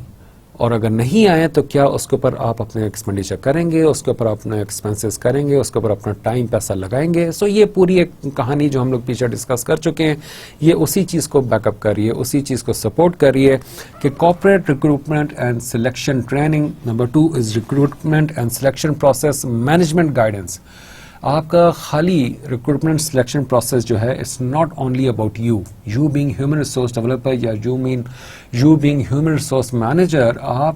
اور اگر نہیں آئے تو کیا اس کے اوپر آپ اپنے ایکسپینڈیچر کریں گے, اس کے اوپر اپنے ایکسپینسز کریں گے, اس کے اوپر اپنا ٹائم پیسہ لگائیں گے؟ سو یہ پوری ایک کہانی جو ہم لوگ پیچھے ڈسکس کر چکے ہیں, یہ اسی چیز کو بیک اپ کر رہی ہے, اسی چیز کو سپورٹ کر رہی ہے کہ corporate recruitment and selection training. Number 2 is recruitment and selection process management guidance. آپ کا خالی ریکروٹمنٹ سلیکشن پروسیس جو ہے it's not only about you being human resource developer یا you being human resource manager. آپ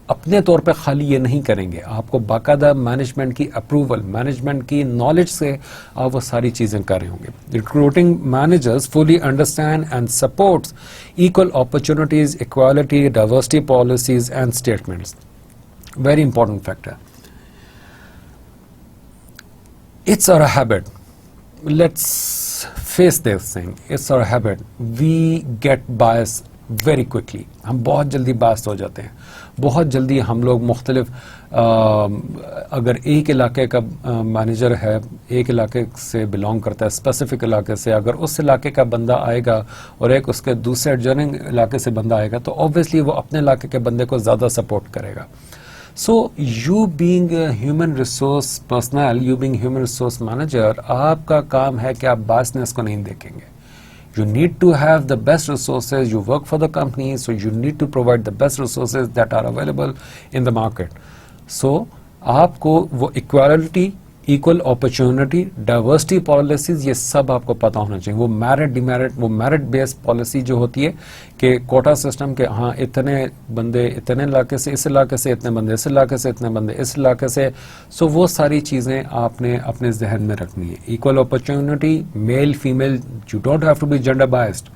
اپنے طور پہ خالی یہ نہیں کریں گے, آپ کو باقاعدہ مینجمنٹ کی اپروول, مینجمنٹ کی نالج سے آپ وہ ساری چیزیں کر رہے ہوں گے. Recruiting managers fully understand and sports equal opportunities, equality, diversity policies and statements. Very important factor. It's our habit. Let's face this thing. It's our habit. We get biased very quickly. ہم بہت جلدی biased ہو جاتے ہیں. بہت جلدی ہم لوگ مختلف اگر ایک علاقے کا مینیجر ہے, ایک علاقے سے بلانگ کرتا ہے, اسپیسیفک علاقے سے, اگر اس علاقے کا بندہ آئے گا اور ایک اس کے دوسرے ایڈجرنگ علاقے سے بندہ آئے گا تو obviously وہ اپنے علاقے کے بندے کو زیادہ سپورٹ کرے گا. So you being a human resource personnel, you being human resource manager, آپ کا کام ہے کہ آپ biasness کو نہیں دیکھیں گے. You need to have the best resources. You work for the company, so you need to provide the best resources that are available in the market. So آپ کو وہ equality, equal opportunity, diversity policies, یہ سب آپ کو پتا ہونا چاہیے. وہ میرٹ ڈیمیرٹ, وہ میرٹ بیس پالیسی جو ہوتی ہے کہ کوٹا سسٹم کے ہاں اتنے بندے اتنے علاقے سے, اس علاقے سے اتنے بندے, اس علاقے سے اتنے بندے, اس علاقے سے. سو وہ ساری چیزیں آپ نے اپنے ذہن میں رکھنی ہے. Equal opportunity, male female, you don't have to be gender biased.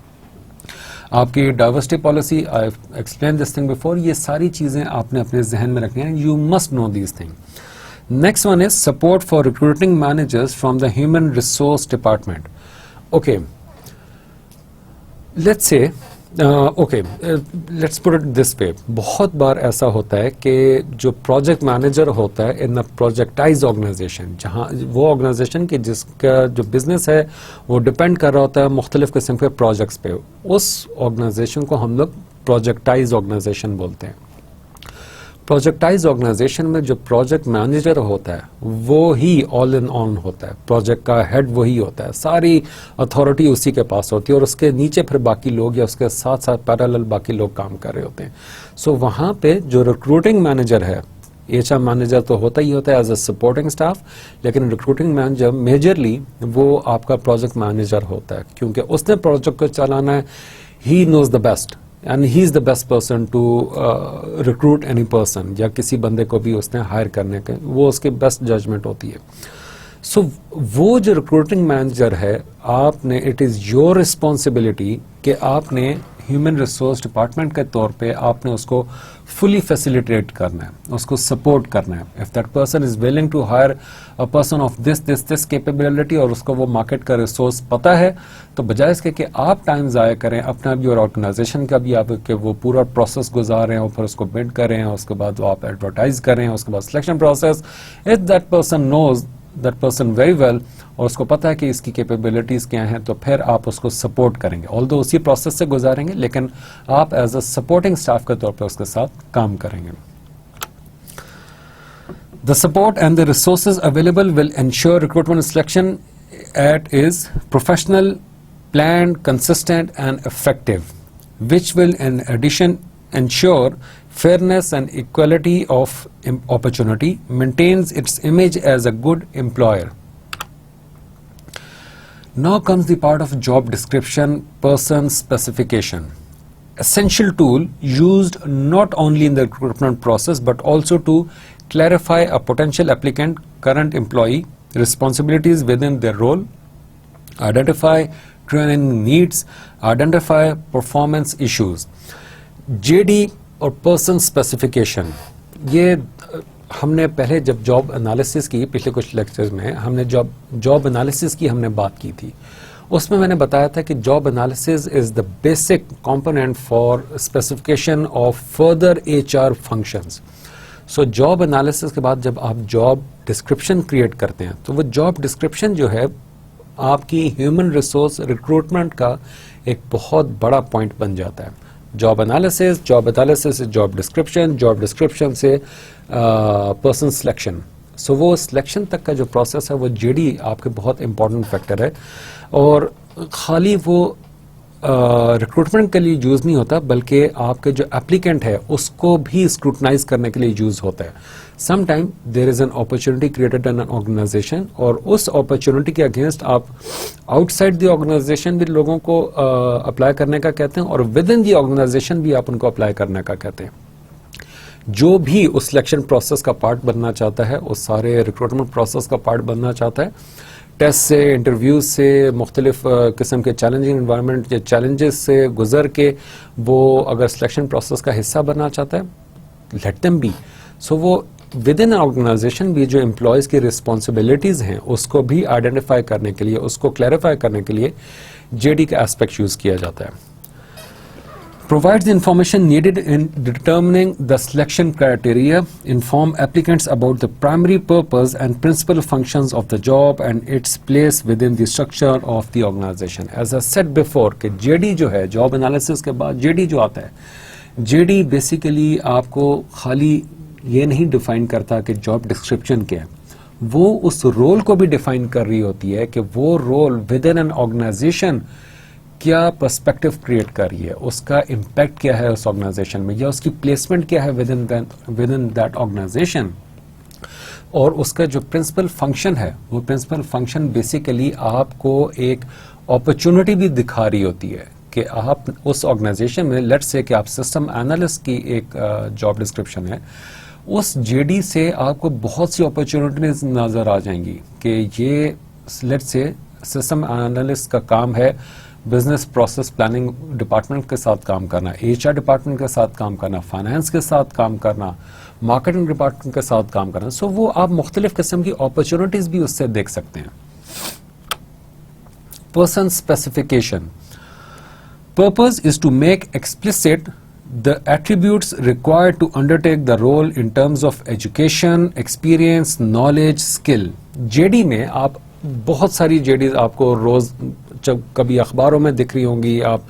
آپ کی diversity policy, I explain this thing before, یہ ساری چیزیں آپ نے اپنے ذہن میں رکھنی ہیں. You must know these thing. Next one is support for recruiting managers from the human resource department. Okay, let's say, let's put it this way. بہت بار ایسا ہوتا ہے کہ جو پروجیکٹ مینیجر ہوتا ہے ان پروجیکٹائز آرگنائزیشن, جہاں وہ آرگنائزیشن کی جس کا جو بزنس ہے وہ ڈپینڈ کر رہا ہوتا ہے مختلف قسم کے پروجیکٹس پہ, اس آرگنائزیشن کو ہم لوگ پروجیکٹائز آرگنائزیشن بولتے ہیں. پروجیکٹائز آرگنائزیشن میں جو پروجیکٹ مینیجر ہوتا ہے وہ ہی آل ان آن ہوتا ہے, پروجیکٹ کا ہیڈ وہی ہوتا ہے, ساری اتھارٹی اسی کے پاس ہوتی ہے, اور اس کے نیچے پھر باقی لوگ یا اس کے ساتھ ساتھ پیرالل باقی لوگ کام کر رہے ہوتے ہیں. سو وہاں پہ جو ریکروٹنگ مینیجر ہے, ایچ آر مینیجر تو ہوتا ہی ہوتا ہے ایز اے سپورٹنگ اسٹاف, لیکن ریکروٹنگ مینیجر میجرلی وہ آپ کا پروجیکٹ مینیجر ہوتا ہے, کیونکہ اس نے پروجیکٹ کو چلانا ہے. He knows the best and he is the best person to recruit any person, یا کسی بندے کو بھی اس نے ہائر کرنے کے, وہ اس کی بیسٹ ججمنٹ ہوتی ہے. سو وہ جو ریکروٹنگ مینیجر ہے, آپ نے, اٹ از یور رسپانسبلٹی کہ آپ نے ہیومن ریسورس ڈپارٹمنٹ کے طور پہ آپ نے اس کو فلی فیسیلیٹیٹ کرنا ہے, اس کو سپورٹ کرنا ہے. If that person is willing to hire a person of this capability, اور اس کو وہ مارکیٹ کا ریسورس پتا ہے, تو بجائے اس کے کہ آپ ٹائم ضائع کریں اپنا بھی اور آرگنائزیشن کا بھی, آپ کہ وہ پورا پروسیس گزاریں اور پھر اس کو بڈ کریں, اس کے بعد وہ آپ ایڈورٹائز کریں, اس کے بعد selection process, if that person knows that person very well, اور اس کو پتا ہے کہ اس کی کیپیبلٹیز کیا ہیں, تو پھر آپ اس کو سپورٹ کریں گے. آلدو اسی پروسیس سے گزاریں گے, لیکن آپ ایز اے سپورٹنگ اسٹاف کے طور پہ اس کے ساتھ کام کریں گے. The support and the resources available will ensure recruitment and selection is professional, planned, consistent and effective, which will in addition ensure fairness and equality of opportunity, maintains its image as a good employer. Now comes the part of job description, person specification. Essential tool used not only in the recruitment process but also to clarify a potential applicant, current employee, responsibilities within their role, identify training needs, identify performance issues. JD اور person specification, یہ ہم نے پہلے جب job analysis کی پچھلے کچھ lectures میں ہم نے جاب انالیسس کی ہم نے بات کی تھی. اس میں نے بتایا تھا کہ job analysis is the basic component for specification of further HR functions. So job analysis کے بعد جب آپ جاب ڈسکرپشن کریٹ کرتے ہیں تو وہ جاب ڈسکرپشن جو ہے آپ کی ہیومن ریسورس ریکروٹمنٹ کا ایک بہت بڑا پوائنٹ بن جاتا ہے. جاب انالیسس سے جاب ڈسکرپشن سے پرسن سلیکشن. سو وہ سلیکشن تک کا جو پروسیس ہے وہ JD آپ کے بہت امپورٹنٹ فیکٹر ہے, اور خالی وہ ریکروٹمنٹ کے لیے یوز نہیں ہوتا بلکہ آپ کے جو اپلیکینٹ ہے اس کو بھی اسکروٹنائز کرنے کے لیے یوز ہوتا ہے. Some time there is an opportunity created in organization, اور اس اپرچونٹی کے اگینسٹ آپ آؤٹ سائڈ دی آرگنائزیشن بھی لوگوں کو اپلائی کرنے کا کہتے ہیں, اور ود ان دی آرگنائزیشن بھی آپ ان کو اپلائی کرنے کا کہتے ہیں. جو بھی اس سلیکشن پروسیس کا پارٹ بننا چاہتا ہے, اس سارے ریکروٹمنٹ پروسیس کا پارٹ بننا چاہتا ہے, ٹیسٹ سے, انٹرویوز سے, مختلف قسم کے چیلنجنگ انوائرمنٹ یا چیلنجز سے گزر کے وہ اگر سلیکشن پروسیس کا حصہ بننا چاہتا ہے, لیٹ دیم بی. سو وہ ود ان آرگنائزیشن بھی جو امپلائیز کی رسپانسبلٹیز ہیں اس کو بھی آئیڈینٹیفائی کرنے کے لیے, اس کو کلیریفائی کرنے کے لیے JD کا ایسپیکٹ یوز کیا جاتا ہے. Provides the information needed in determining the selection criteria, inform applicants about the primary purpose and principal functions of the job and its place within the structure of the organization. As I said before کہ JD جو ہے, job analysis کے بعد JD جو آتا ہے, JD basically آپ کو خالی یہ نہیں ڈیفائن کرتا کہ جاب ڈسکرپشن کیا ہے, وہ اس رول کو بھی ڈیفائن کر رہی ہوتی ہے کہ وہ role within an organization کیا پرسپیکٹو کریٹ کر رہی ہے, اس کا امپیکٹ کیا ہے اس آرگنائزیشن میں, یا اس کی پلیسمنٹ کیا ہے ود ان دیٹ آرگنائزیشن, اور اس کا جو پرنسپل فنکشن ہے وہ پرنسپل فنکشن بیسیکلی آپ کو ایک اپرچونٹی بھی دکھا رہی ہوتی ہے کہ آپ اس آرگنائزیشن میں, لیٹس سے کہ آپ سسٹم اینالسٹ کی ایک جاب ڈسکرپشن ہے, اس JD سے آپ کو بہت سی اپرچونٹیز نظر آ جائیں گی کہ یہ لیٹس سے سسٹم اینالسٹ کا کام ہے بزنس پروسیس پلاننگ ڈپارٹمنٹ کے ساتھ کام کرنا, HR ڈپارٹمنٹ کے ساتھ کام کرنا, فائنانس کے ساتھ کام کرنا, مارکیٹنگ ڈپارٹمنٹ کے ساتھ کام کرنا. سو وہ آپ مختلف قسم کی اپرچونٹیز بھی اس سے دیکھ سکتے ہیں. Person specification. Purpose is to make explicit the attributes required to undertake the role in terms of education, experience, knowledge, skill. JD میں آپ بہت ساری JDs آپ کو روز جب کبھی اخباروں میں دکھ رہی ہوں گی, آپ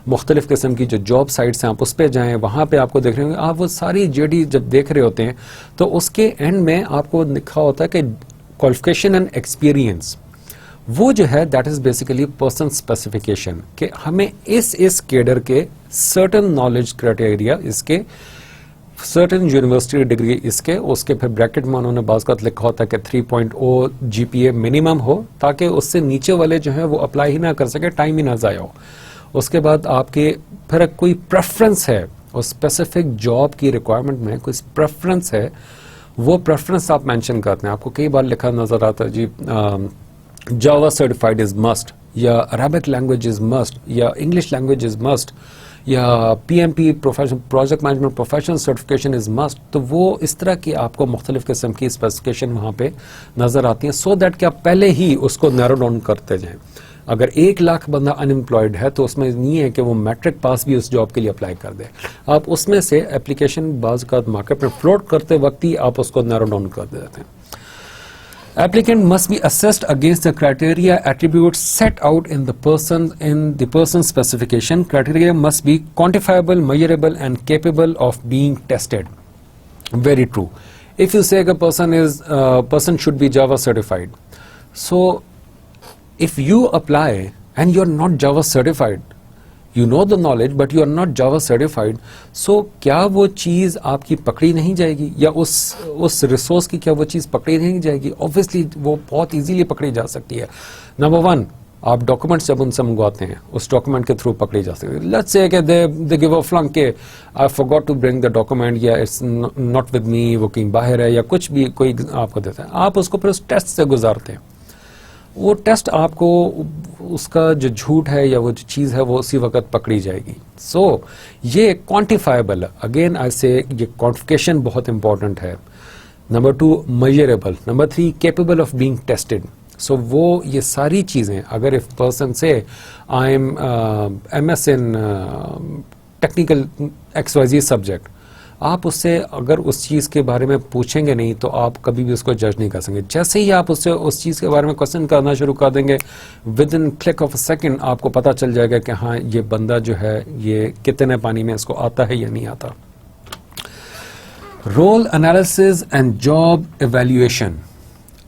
مختلف قسم کی جو جاب سائٹس ہیں آپ اس پہ جائیں, وہاں پہ آپ کو دیکھ رہے ہوں گے, آپ وہ ساری JD جب دیکھ رہے ہوتے ہیں تو اس کے اینڈ میں آپ کو لکھا ہوتا ہے کہ کوالیفیکیشن اینڈ ایکسپیرینس. وہ جو ہے that is basically person specification کہ ہمیں اس کیڈر کے سرٹن نالج کرائٹیریا, اس کے سرٹن یونیورسٹی ڈگری, اس کے پھر بریکٹ میں انہوں نے بعض کا لکھا ہوتا ہے کہ 3.0 GPA منیمم ہو تاکہ اس سے نیچے والے جو ہیں وہ اپلائی ہی نہ کر سکے, ٹائم ہی نہ ضائع ہو. اس کے بعد آپ کے پھر کوئی پریفرنس ہے اور اسپیسیفک جاب کی ریکوائرمنٹ میں کوئی پریفرنس ہے, وہ پریفرنس آپ مینشن کرتے ہیں. آپ کو کئی بار لکھا نظر آتا ہے جی Java certified is must, یا Arabic language is must, یا English language is must, یا PMP project management professional certification is must. تو وہ اس طرح کی آپ کو مختلف قسم کی اسپیسیفکیشن وہاں پہ نظر آتی ہیں, سو دیٹ کہ آپ پہلے ہی اس کو نیرو ڈاؤن کرتے جائیں. اگر 1 لاکھ بندہ انمپلائڈ ہے تو اس میں نہیں ہے کہ وہ میٹرک پاس بھی اس جاب کے لیے اپلائی کر دے, آپ اس میں سے اپلیکیشن بعض اوقات مارکیٹ میں فلوٹ کرتے وقت ہی آپ اس کو نیرو ڈاؤن کر دیتے ہیں. Applicant must be assessed against the criteria attributes set out in the person specification. Criteria must be quantifiable, measurable, and capable of being tested. Very true. If you say a person should be Java certified, so if you apply and you are not Java certified, you know the knowledge but you are not Java certified, so کیا وہ چیز آپ کی پکڑی نہیں جائے گی, یا اس ریسورس کی کیا وہ چیز پکڑی نہیں جائے گی؟ Obviously وہ بہت ایزیلی پکڑی جا سکتی ہے. نمبر 1, آپ ڈاکومنٹس جب ان سے منگواتے ہیں اس ڈاکومنٹ کے تھرو پکڑی جا سکتی ہے. لیٹس سے کہ دے گیو اے فلنک کہ آئی فارگاٹ ٹو برنگ دا ڈاکومنٹ یا اٹس ناٹ ود می, وہ کہیں باہر ہے یا کچھ بھی کوئی آپ کو دیتا ہے, آپ اس کو پھر اس ٹیسٹ سے گزارتے ہیں. وہ ٹیسٹ آپ کو اس کا جو جھوٹ ہے یا وہ جو چیز ہے وہ اسی وقت پکڑی جائے گی. سو یہ کوانٹیفائبل ہے. اگین آئی سے یہ کوانٹیفیکیشن بہت امپورٹنٹ ہے. Number 2 measurable. Number 3 capable of being tested. So وہ یہ ساری چیزیں اگر اف پرسن سے I am ace in technical x y z subject, آپ اس سے اگر اس چیز کے بارے میں پوچھیں گے نہیں تو آپ کبھی بھی اس کو جج نہیں کر سکیں گے. جیسے ہی آپ اس سے اس چیز کے بارے میں کوشچن کرنا شروع کر دیں گے, with in click of a second آپ کو پتہ چل جائے گا کہ ہاں یہ بندہ جو ہے یہ کتنے پانی میں اس کو آتا ہے یا نہیں آتا. Role analysis and job evaluation.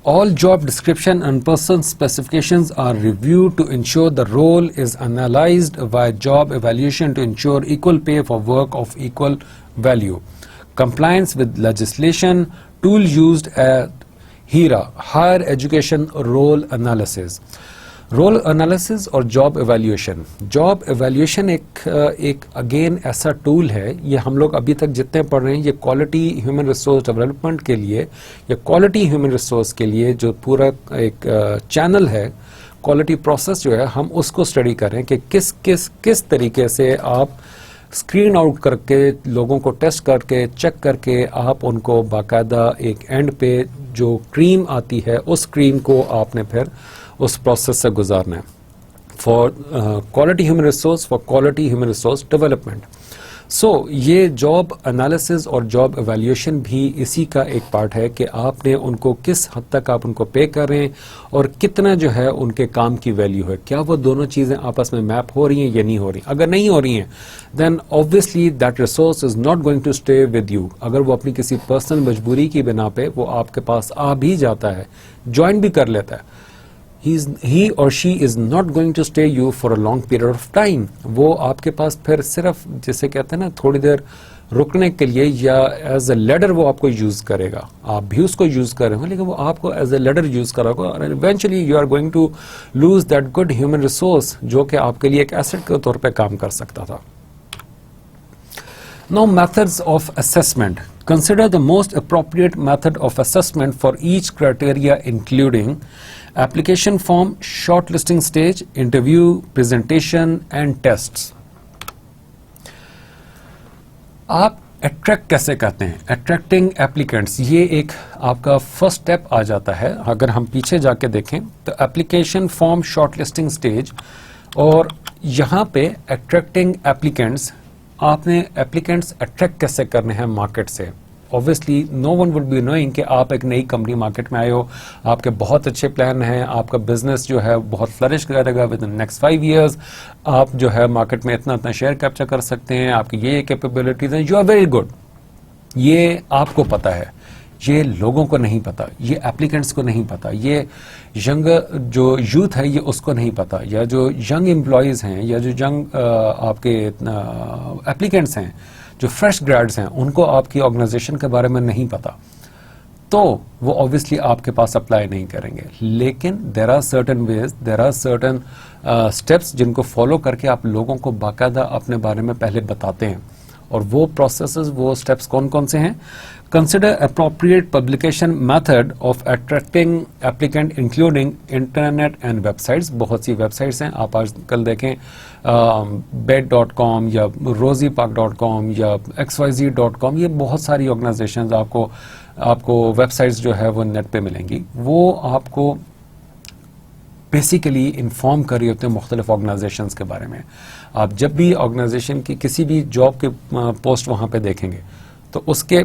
All job description and person specifications are reviewed to ensure the role is analyzed by job evaluation to ensure equal pay for work of equal value. Compliance with legislation. Tool used at HERA, Higher Education Role Analysis. Role analysis اور job evaluation. Job evaluation ایک again ایسا tool ہے, یہ ہم لوگ ابھی تک جتنے پڑھ رہے ہیں یہ کوالٹی ہیومن ریسورس ڈیولپمنٹ کے لیے یا کوالٹی ہیومن ریسورس کے لیے جو پورا ایک چینل ہے, کوالٹی پروسیس جو ہے ہم اس کو اسٹڈی کریں کہ کس طریقے سے آپ اسکرین آؤٹ کر کے لوگوں کو ٹیسٹ کر کے چیک کر کے آپ ان کو باقاعدہ ایک اینڈ پہ جو کریم آتی ہے اس کریم کو آپ نے پھر اس پروسیس سے گزارنا ہے for quality human resource, for quality human resource development. So یہ جاب انالیسز اور جاب ایویلیویشن بھی اسی کا ایک پارٹ ہے کہ آپ نے ان کو کس حد تک آپ ان کو پے کر رہے ہیں اور کتنا جو ہے ان کے کام کی ویلیو ہے. کیا وہ دونوں چیزیں آپس میں میپ ہو رہی ہیں یا نہیں ہو رہی. اگر نہیں ہو رہی ہیں دین obviously that resource is not going to stay with you. اگر وہ اپنی کسی پرسنل مجبوری کی بنا پہ وہ آپ کے پاس آ بھی جاتا ہے, جوائن بھی کر لیتا ہے, he or she is not going to stay you for a long period of time. وہ آپ کے پاس پھر صرف جسے کہتے ہیں نا تھوڑی دیر رکنے کے لیے یا ایز اے لیڈر وہ آپ کو یوز کرے گا. آپ بھی اس کو یوز کر رہے ہوں لیکن وہ آپ کو ایز اے لیڈر یوز کرے گا اور eventually you are going to lose that good human resource جو کہ آپ کے لیے ایک ایسٹ کے طور پہ کام کر سکتا تھا. Now methods of assessment. Consider the most appropriate method of assessment for each criteria including application form, shortlisting stage, interview, presentation and tests. آپ اٹریکٹ کیسے کرتے ہیں, اٹریکٹنگ ایپلیکینٹس, یہ ایک آپ کا فرسٹ اسٹیپ آ جاتا ہے. اگر ہم پیچھے جا کے دیکھیں تو application form, short listing stage اور یہاں پہ اٹریکٹنگ ایپلیکینٹس, آپ نے ایپلیکینٹس اٹریکٹ کیسے کرنے ہیں مارکیٹ سے. obviously no one would be knowing کہ آپ ایک نئی کمپنی مارکیٹ میں آئے ہو, آپ کے بہت اچھے پلان ہیں, آپ کا بزنس جو ہے بہت فلرش کرے گا ود ان نیکسٹ 5 years, آپ جو ہے مارکیٹ میں اتنا شیئر کیپچر کر سکتے ہیں, آپ کی یہ کیپیبلٹیز ہیں, یو آر ویری گڈ. یہ آپ کو پتا ہے, یہ لوگوں کو نہیں پتا, یہ ایپلیکینٹس کو نہیں پتا, یہ ینگ جو یوتھ ہے یہ اس کو نہیں پتا, یا جو ینگ امپلائیز ہیں یا جو ینگ آپ کے ایپلیکینٹس ہیں جو فریش گریڈز ہیں ان کو آپ کی آرگنائزیشن کے بارے میں نہیں پتا, تو وہ obviously آپ کے پاس اپلائی نہیں کریں گے. لیکن there are certain ways, there are certain steps جن کو فالو کر کے آپ لوگوں کو باقاعدہ اپنے بارے میں پہلے بتاتے ہیں. اور وہ پروسیسز, وہ اسٹیپس کون کون سے ہیں؟ Consider appropriate publication method of attracting applicant including internet and web sites. بہت سی ویب سائٹس ہیں, آپ آج کل دیکھیں bed.com یا rosypark.com یا xyz.com, یہ بہت ساری آرگنائزیشنز آپ کو ویب سائٹس جو ہے وہ نیٹ پہ ملیں گی. وہ آپ کو بیسیکلی انفارم کر رہی ہوتے ہیں مختلف آرگنائزیشنز کے بارے میں. آپ جب بھی آرگنائزیشن کی کسی بھی جاب کے پوسٹ وہاں پہ دیکھیں گے تو اس کے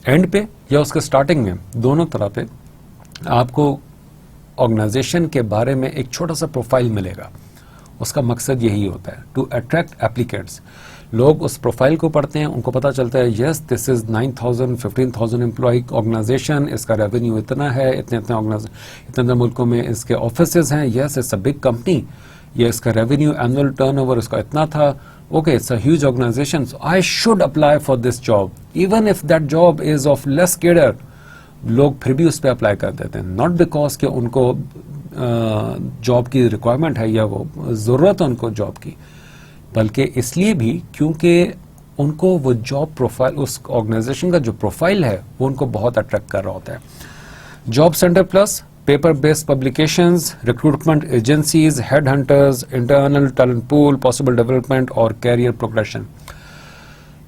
اینڈ پہ یا اس کے سٹارٹنگ میں دونوں طرح پہ آپ کو آرگنائزیشن کے بارے میں ایک چھوٹا سا پروفائل ملے گا. اس کا مقصد یہی ہوتا ہے ٹو اٹریکٹ ایپلیکینٹس. لوگ اس پروفائل کو پڑھتے ہیں, ان کو پتا چلتا ہے یس دس از 9,000 15,000 امپلائی آرگنائزیشن, اس کا ریونیو اتنا ہے, اتنے ملکوں میں اس کے آفیسز ہیں, yes it's a big company, یہ اس کا ریونیو اینول ٹرن اوور اس کا اتنا تھا, okay it's a huge organisation, so I should apply for this job even if that job is of less cadre. لوگ پھر بھی اس پہ اپلائی کر دیتے ہیں, ناٹ بیکاز کہ ان کو جاب کی ریکوائرمنٹ ہے یا وہ ضرورت ہے ان کو جاب کی، بلکہ اس لیے بھی کیونکہ ان کو وہ جاب پروفائل، اس آرگنائزیشن کا جو پروفائل ہے وہ ان کو بہت اٹریکٹ کر رہا ہوتا ہے. Job center plus, paper based publications, recruitment agencies, head hunters, internal talent pool, possible development اور کیریئر پروگریشن.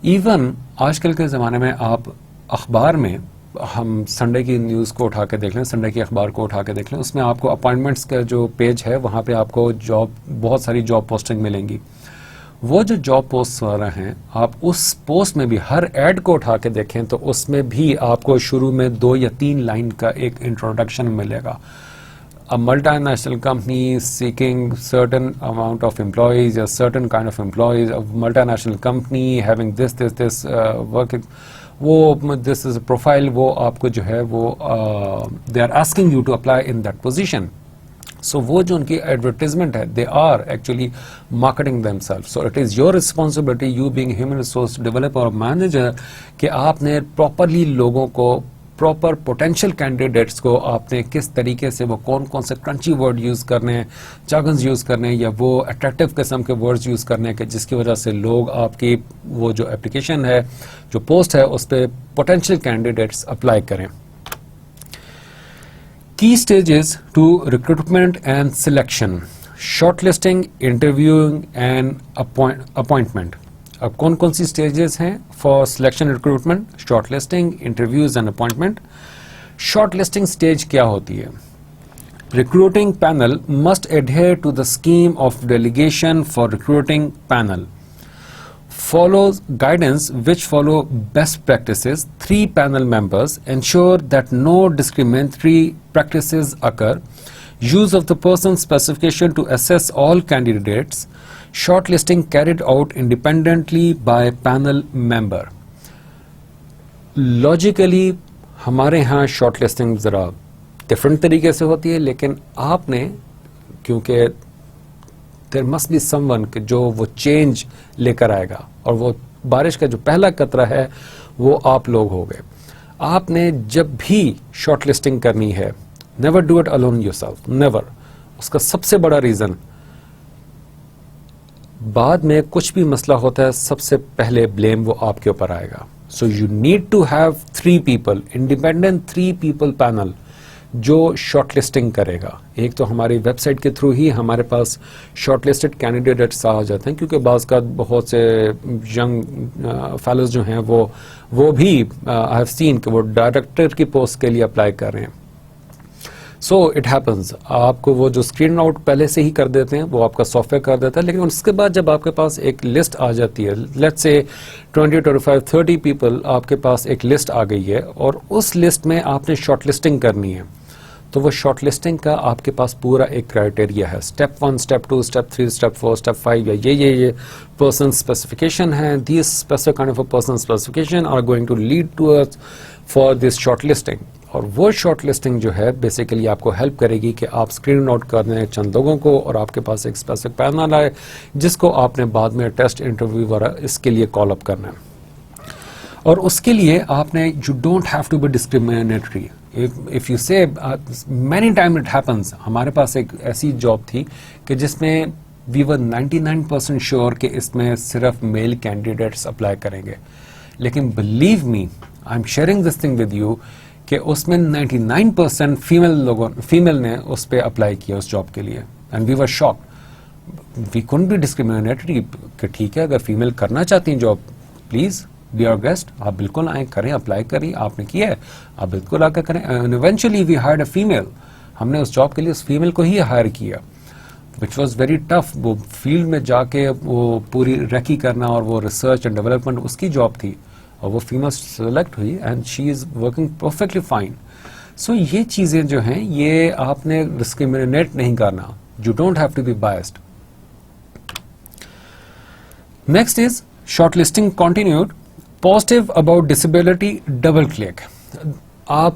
ایون آج کل کے زمانے میں آپ اخبار میں، ہم سنڈے کی نیوز کو اٹھا کے دیکھ لیں، سنڈے کی اخبار کو اٹھا کے دیکھ لیں، اس میں آپ کو اپائنٹمنٹس کا جو پیج ہے وہاں پہ آپ کو بہت ساری جاب پوسٹنگ ملیں گی. وہ جو جاب پوسٹ آ رہے ہیں، آپ اس پوسٹ میں بھی ہر ایڈ کو اٹھا کے دیکھیں تو اس میں بھی آپ کو شروع میں 2 یا 3 لائن کا ایک انٹروڈکشن ملے گا. A multinational company seeking certain amount of employees or certain kind of employees, a multinational company having this working, this is a profile, وہ آپ کو جو ہے وہ they are asking you to apply in that position. So وہ جو ان کی advertisement ہے, they are actually marketing themselves. So it is your responsibility, you being human resource developer or manager, کہ آپ نے پراپرلی لوگوں کو، پراپر پوٹینشیل کینڈیڈیٹس کو آپ نے کس طریقے سے، وہ کون کون سے کرنچی ورڈ یوز کرنے ہیں، جارگنز یوز کرنے ہیں، یا وہ اٹریکٹیو قسم کے ورڈز یوز کرنے ہیں کہ جس کی وجہ سے لوگ آپ کی وہ جو اپلیکیشن ہے، جو پوسٹ ہے، اس پہ پوٹینشیل کینڈیڈیٹس اپلائی کریں. Key stages to recruitment and selection: shortlisting, interviewing and appointment. اب کون کون سی stages ہیں for selection recruitment, shortlisting, interviews and appointment. Shortlisting stage کیا ہوتی ہے؟ Recruiting panel must adhere to the scheme of delegation for recruiting panel. Follows guidance which follow best practices. 3 panel members ensure that no discriminatory practices occur. Use of the person's specification to assess all candidates. Shortlisting carried out independently by panel member. Logically ہمارے ہاں short listing ذرا different طریقے سے ہوتی ہے، لیکن آپ نے کیونکہ there must be someone کہ جو وہ چینج لے کر آئے گا، اور وہ بارش کا جو پہلا قطرہ ہے وہ آپ لوگ ہو گئے. آپ نے جب بھی شارٹ لسٹنگ کرنی ہے، never do it alone yourself, never. اس کا سب سے بڑا ریزن، بعد میں کچھ بھی مسئلہ ہوتا ہے سب سے پہلے بلیم وہ آپ کے اوپر آئے گا. So you need to have 3 people, independent 3 people panel جو شارٹ لسٹنگ کرے گا. ایک تو ہماری ویب سائٹ کے تھرو ہی ہمارے پاس شارٹ لسٹڈ کینڈیڈیٹس آ جاتے ہیں، کیونکہ بعض کا بہت سے ینگ فیلوز جو ہیں وہ بھی آئی ہیو سین کہ وہ ڈائریکٹر کی پوسٹ کے لیے اپلائی کر رہے ہیں. سو اٹ ہیپنز، آپ کو وہ جو اسکرین آؤٹ پہلے سے ہی کر دیتے ہیں وہ آپ کا سافٹ ویئر کر دیتا ہے، لیکن اس کے بعد جب آپ کے پاس ایک لسٹ آ جاتی ہے، لیٹس سے 20, 25, 30 پیپل آپ کے پاس ایک لسٹ آ گئی ہے، اور اس لسٹ میں آپ نے شارٹ لسٹنگ کرنی ہے، تو وہ شارٹ لسٹنگ کا آپ کے پاس پورا ایک کرائٹیریا ہے. Step 1، step 2، step 3، step 4، step 5، یا یہ پرسن اسپیسیفکیشن ہے. These specific kind of person specification are going to lead to us for this shortlisting. اور وہ شارٹ لسٹنگ جو ہے بیسیکلی آپ کو ہیلپ کرے گی کہ آپ اسکرین آؤٹ کر دیں چند لوگوں کو، اور آپ کے پاس ایک اسپیسیفک پینل آئے جس کو آپ نے بعد میں ٹیسٹ، انٹرویو وغیرہ اس کے لیے کال اپ کرنا ہے. اور اس کے لیے آپ نے you don't have to be discriminatory. If you say many time it happens. ہمارے پاس ایک ایسی جاب تھی کہ جس میں وی ور 99% شیور کہ اس میں صرف میل کینڈیڈیٹس اپلائی کریں گے، لیکن believe me, I am sharing this thing with you کہ اس میں 99% فیمیل نے اس پہ اپلائی کیا اس جاب کے لیے. And we were shocked. We can't be discriminatory کہ ٹھیک ہے اگر فیمیل کرنا چاہتی ہیں job, please be our guest, آپ بالکل آئیں، کریں، اپلائی کریں. آپ نے کیا ہے آپ بالکل آ کے کریں. And eventually we hired a female. ہم نے اس جاب کے لیے اس فیمیل کو ہی ہائر کیا، وچ واز ویری ٹف. وہ فیلڈ میں جا کے وہ پوری ریکی کرنا اور وہ ریسرچ اینڈ ڈیولپمنٹ اس کی جاب تھی، اور وہ فیمیل سلیکٹ ہوئی and she is working perfectly fine. So یہ چیزیں جو ہیں یہ آپ نے ڈسکریمنیٹ نہیں کرنا. You don't have to be biased. Next is shortlisting continued. Positive about disability, double click. آپ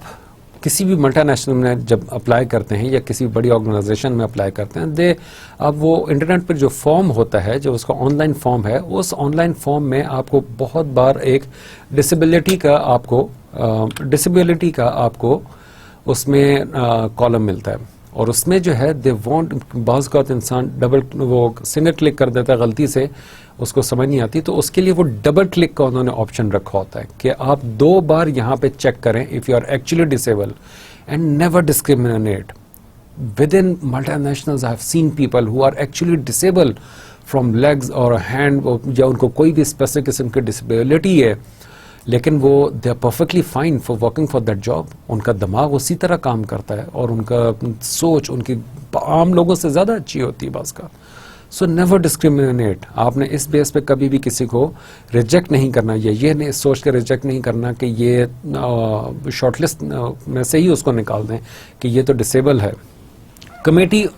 کسی بھی ملٹی نیشنل میں جب اپلائی کرتے ہیں یا کسی بڑی آرگنائزیشن میں اپلائی کرتے ہیں، اب وہ انٹرنیٹ پر جو فارم ہوتا ہے، جو اس کا آن لائن فارم ہے، اس آن لائن فارم میں آپ کو بہت بار ایک ڈسیبلٹی کا آپ کو اس میں کالم ملتا ہے. اور اس میں جو ہے دے وانٹ, بعض اوقات انسان وہ سنگل کلک کر دیتا ہے غلطی سے, اس کو سمجھ نہیں آتی, تو اس کے لیے وہ ڈبل کلک کا انہوں نے آپشن رکھا ہوتا ہے کہ آپ 2 بار یہاں پہ چیک کریں if you are actually disable and never discriminate. Within multinationals I have seen people who are actually disabled from legs or hand, یا ان کو کوئی بھی اسپیسیفک قسم کی ڈسیبلٹی ہے, لیکن وہ they are perfectly fine for working for that job. ان کا دماغ اسی طرح کام کرتا ہے اور ان کا سوچ ان کی عام لوگوں سے زیادہ اچھی ہوتی ہے بعض کا. So never discriminate. آپ نے اس بیس پہ کبھی بھی کسی کو ریجیکٹ نہیں کرنا, یا یہ نہیں سوچ کے ریجیکٹ نہیں کرنا کہ یہ شارٹ لسٹ میں سے ہی اس کو نکال دیں کہ یہ تو ڈسیبل ہے. Committed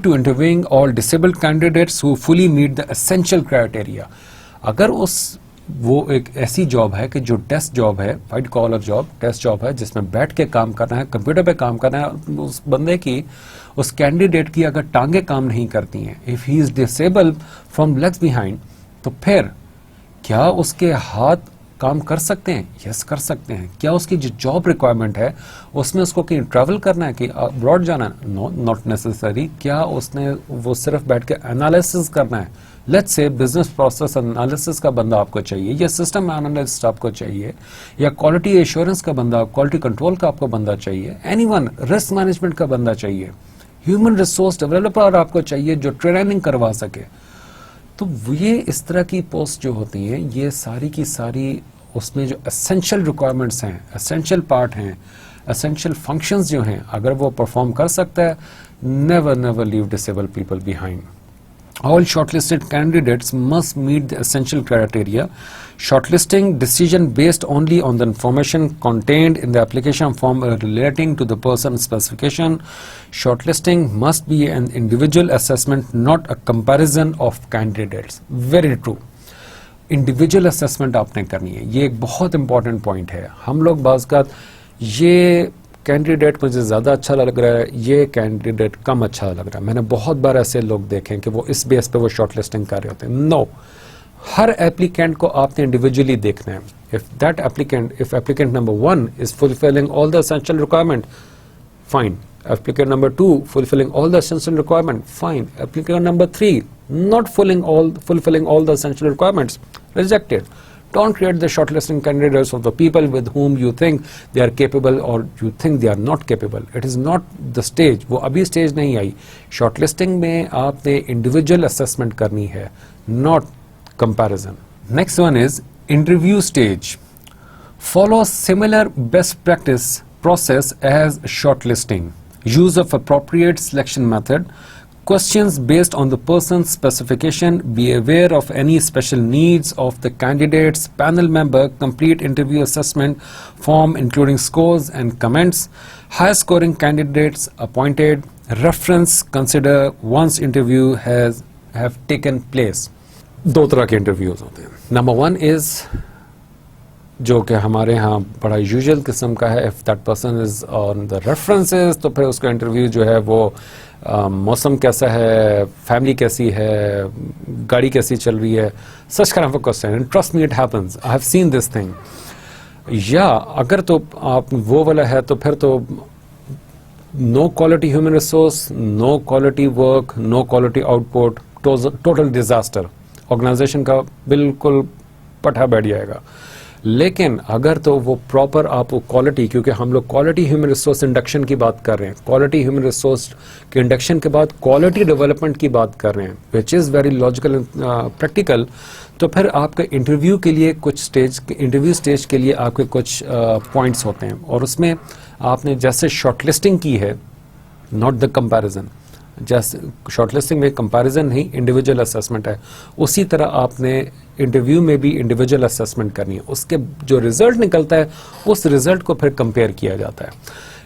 to interviewing all disabled candidates who fully meet the essential criteria. اگر وہ ایک ایسی جاب ہے کہ جو ٹیسٹ جاب ہے, white collar job, test job ہے جس میں بیٹھ کے کام کرنا ہے, کمپیوٹر پہ کام کرنا ہے, اس بندے کی, اس کینڈیڈیٹ کی اگر ٹانگیں کام نہیں کرتی ہیں, if he is disabled from legs behind, تو پھر کیا اس کے ہاتھ کام کر سکتے ہیں؟ یس کر سکتے ہیں. کیا اس کی جو جاب ریکوائرمنٹ ہے اس میں اس کو کہیں ٹریول کرنا ہے, کہ ابراڈ جانا ہے؟ نو, ناٹ نیسسری. کیا اس نے وہ صرف بیٹھ کے انالیسس کرنا ہے؟ لیٹس سے بزنس پروسیس انالیسس کا بندہ آپ کو چاہیے, یا سسٹم انالسٹ آپ کو چاہیے, یا کوالٹی ایشورنس کا بندہ, کوالٹی کنٹرول کا آپ کو بندہ چاہیے, اینی ون, رسک مینجمنٹ کا بندہ چاہیے, ہیومن ریسورس ڈیولپر آپ کو چاہیے جو ٹریننگ کروا سکے. تو یہ اس طرح کی پوسٹ جو ہوتی ہیں, یہ ساری کی ساری اس میں جو اسینشل ریکوائرمنٹس ہیں, اسینشل پارٹ ہیں, اسینشل فنکشنز جو ہیں, اگر وہ پرفارم کر سکتا ہے, never leave disabled people behind. All shortlisted candidates must meet the essential criteria. Shortlisting decision based only on the information contained in the application form relating to the person's specification. Shortlisting must be an individual assessment, not a comparison of candidates. Very true. Individual assessment آپ نے کرنی ہے. یہ ایک بہت important point ہے. ہم لوگ بعض اوقات یہ کینڈیڈیٹ مجھے زیادہ اچھا لگ رہا ہے, یہ کینڈیڈیٹ کم اچھا لگ رہا ہے. میں نے بہت بار ایسے لوگ دیکھے کہ وہ اس بیس پہ وہ شارٹ لسٹنگ کر رہے ہوتے ہیں. نو, ہر ایپلیکینٹ کو آپ نے انڈیویجولی دیکھنا ہے. if applicant number 1 is fulfilling all the essential requirement, fine. Applicant number 2 fulfilling all the essential requirement, fine. Applicant number 3 not fulfilling all the essential requirements, rejected. Don't create the shortlisting candidates of the people with whom you think they are capable or you think they are not capable. It is not the stage. وہ ابھی stage نہیں آئی. Shortlisting میں آپ نے individual assessment کرنی ہے, not comparison. Next one is interview stage. Follow similar best practice process as shortlisting. Use of appropriate selection method. Questions based on the person's specification. Be aware of any special needs of the candidates. Panel member complete interview assessment form including scores and comments. High scoring candidates appointed. Reference consider once interview have taken place. دو طرح کے interviews ہوتے ہیں. Number 1 is جو کہ ہمارے ہاں بڑا usual قسم کا ہے. if that person is on the references, تو پھر اس کا انٹرویو جو ہے وہ موسم کیسا ہے, فیملی کیسی ہے, گاڑی کیسی چل رہی ہے, such kind of a question. And trust me, it happens. I have seen this thing. یا اگر تو آپ وہ والا ہے تو پھر تو no quality human resource, no quality work, no quality output, total disaster. Organisation کا بالکل پٹھا بیٹھ جائے گا. لیکن اگر تو وہ پراپر آپ کو کوالٹی, کیونکہ ہم لوگ کوالٹی ہیومن ریسورس انڈکشن کی بات کر رہے ہیں, کوالٹی ہیومن ریسورس کے انڈکشن کے بعد کوالٹی ڈیولپمنٹ کی بات کر رہے ہیں, وچ از ویری لاجیکل پریکٹیکل. تو پھر آپ کے انٹرویو کے لیے انٹرویو اسٹیج کے لیے آپ کے کچھ پوائنٹس ہوتے ہیں, اور اس میں آپ نے جیسے شارٹ لسٹنگ کی ہے, ناٹ دا کمپیریزن, جیسے شارٹ لسٹنگ میں کمپیریزن نہیں, انڈیویجول اسیسمنٹ ہے, اسی طرح آپ نے انٹرویو میں بھی انڈیویجول اسیسمنٹ کرنی ہے. اس کے جو ریزلٹ نکلتا ہے اس ریزلٹ کو پھر کمپیئر کیا جاتا ہے.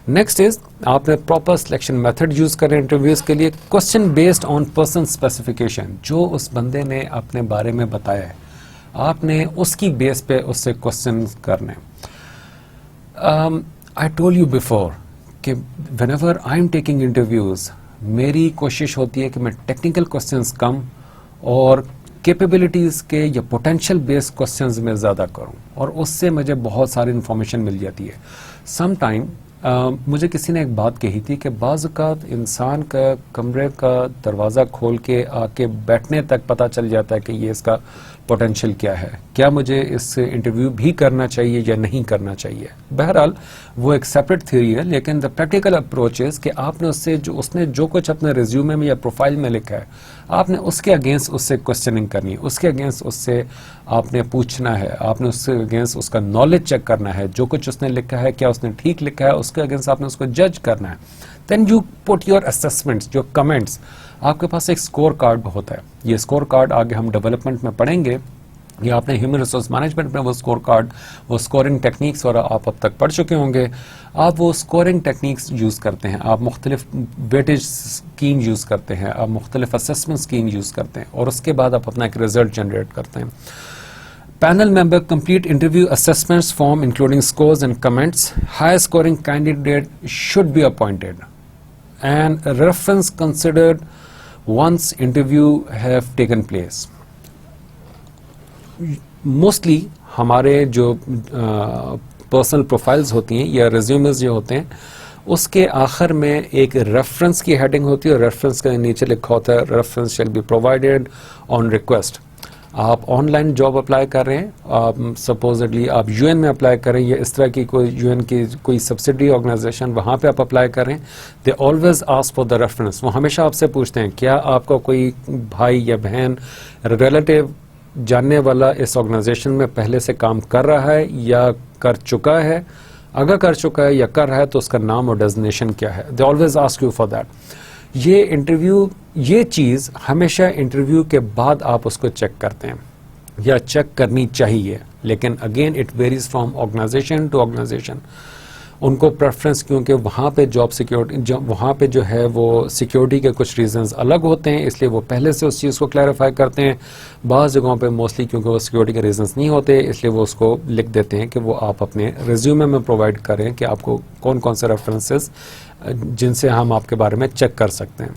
نیکسٹ از آپ نے پراپر سلیکشن میتھڈ یوز کریں انٹرویوز کے لیے. Question based on person specification, جو اس بندے نے اپنے بارے میں بتایا ہے آپ نے اس کی بیس پہ اس سے کوشچن کرنے. آئی ٹول یو بیفور کہ when ever I am taking interviews, میری کوشش ہوتی ہے کہ میں ٹیکنیکل کوشچنز کم اور کیپیبلٹیز کے یا پوٹینشیل بیس کوشچنز میں زیادہ کروں, اور اس سے مجھے بہت ساری انفارمیشن مل جاتی ہے. سم ٹائم مجھے کسی نے ایک بات کہی تھی کہ بعض اوقات انسان کا کمرے کا دروازہ کھول کے آ کے بیٹھنے تک پتہ چل جاتا ہے کہ یہ اس کا پوٹینشیل کیا ہے، کیا مجھے اس سے انٹرویو بھی کرنا چاہیے یا نہیں کرنا چاہیے. بہرحال وہ ایک سیپریٹ تھیوری ہے، لیکن دا پریکٹیکل اپروچ از کہ آپ نے اس نے جو کچھ اپنے ریزیومے میں یا پروفائل میں لکھا ہے، آپ نے اس کے اگینسٹ اس سے کوشچننگ کرنی ہے، اس کے اگینسٹ اس سے آپ نے پوچھنا ہے، آپ نے اس کے اگینسٹ اس کا نالج چیک کرنا ہے، جو کچھ اس نے لکھا ہے کیا اس نے ٹھیک لکھا ہے، اس کے اگینسٹ آپ نے اس کو جج کرنا ہے. Then you put your assessments, جو کمنٹس. آپ کے پاس ایک اسکور کارڈ ہوتا ہے، یہ اسکور کارڈ آگے ہم ڈیولپمنٹ میں پڑھیں گے، یا آپ نے ہیومن ریسورس مینجمنٹ میں وہ اسکور کارڈ، وہ اسکورنگ ٹیکنیکس اور آپ اب تک پڑھ چکے ہوں گے. آپ وہ اسکورنگ ٹیکنیکس یوز کرتے ہیں، آپ مختلف ویٹیج اسکیم یوز کرتے ہیں، آپ مختلف اسسمنٹ اسکیم یوز کرتے ہیں، اور اس کے بعد آپ اپنا ایک رزلٹ جنریٹ کرتے ہیں. Panel member complete interview assessments form including scores and comments. High scoring candidate should be appointed. And a reference considered once interview have taken place. Mostly ہمارے جو پرسنل پروفائلز ہوتی ہیں یا ریزیومز جو ہوتے ہیں، اس کے آخر میں ایک ریفرنس کی ہیڈنگ ہوتی ہے، اور ریفرنس کا نیچے لکھا ہوتا ہے reference shall be provided on request. آپ آن لائن جاب اپلائی کر رہے ہیں، آپ سپوزڈلی آپ یو این میں اپلائی کریں یا اس طرح کی کوئی یو این کی کوئی سبسڈری آرگنائزیشن وہاں پہ آپ اپلائی کریں، they always ask for the reference. وہ ہمیشہ آپ سے پوچھتے ہیں کیا آپ کا کوئی بھائی یا بہن ریلیٹیو جاننے والا اس آرگنائزیشن میں پہلے سے کام کر رہا ہے یا کر چکا ہے. اگر کر چکا ہے یا کر رہا ہے تو اس کا نام اور ڈیزنیشن کیا ہے. They always ask you for that. یہ انٹرویو، یہ چیز ہمیشہ انٹرویو کے بعد آپ اس کو چیک کرتے ہیں یا چیک کرنی چاہیے، لیکن again it varies from organisation to organisation. ان کو پریفرنس، کیونکہ وہاں پہ جاب سیکیورٹی، وہاں پہ جو ہے وہ سیکیورٹی کے کچھ ریزنز الگ ہوتے ہیں، اس لیے وہ پہلے سے اس چیز کو کلیریفائی کرتے ہیں. بعض جگہوں پہ موسٹلی کیونکہ وہ سیکیورٹی کے ریزنز نہیں ہوتے، اس لیے وہ اس کو لکھ دیتے ہیں کہ وہ آپ اپنے ریزیومے میں پرووائڈ کریں کہ آپ کو کون کون سے ریفرنسز جن سے ہم آپ کے بارے میں چیک کر سکتے ہیں.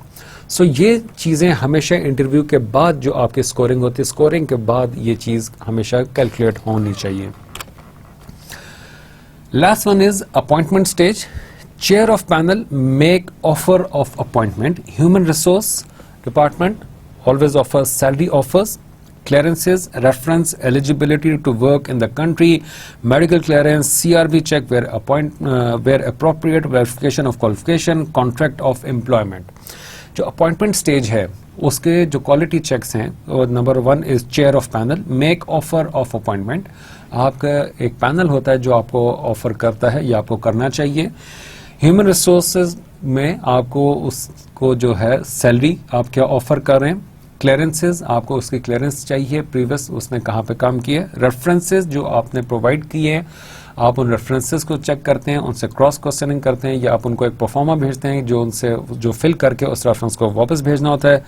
سو یہ چیزیں ہمیشہ انٹرویو کے بعد جو آپ کی اسکورنگ ہوتی ہے، اسکورنگ کے بعد یہ چیز ہمیشہ کیلکولیٹ ہونی چاہیے. Last one is appointment stage. Chair of panel make offer of appointment. Human resource department always offers salary offers, clearances, reference, eligibility to work in the country, medical clearance, CRB check where appropriate, verification of qualification, contract of employment. جو appointment stage ہے اس کے جو quality checks ہیں، نمبر 1 از chair of panel make offer of appointment. آپ کا ایک panel ہوتا ہے جو آپ کو آفر کرتا ہے یا آپ کو کرنا چاہیے. ہیومن ریسورسز میں آپ کو اس کو جو ہے سیلری آپ کیا آفر کر رہے ہیں. کلیئرنسز، آپ کو اس کی کلیئرنس چاہیے پریویس اس نے کہاں پہ کام کیا. ریفرنسز جو آپ نے پرووائڈ کیے ہیں، آپ ان ریفرنسز کو چیک کرتے ہیں، ان سے کراس کوسچننگ کرتے ہیں، یا آپ ان کو ایک پرفارما بھیجتے ہیں جو ان سے جو فل کر کے اس ریفرنس کو واپس بھیجنا ہوتا ہے.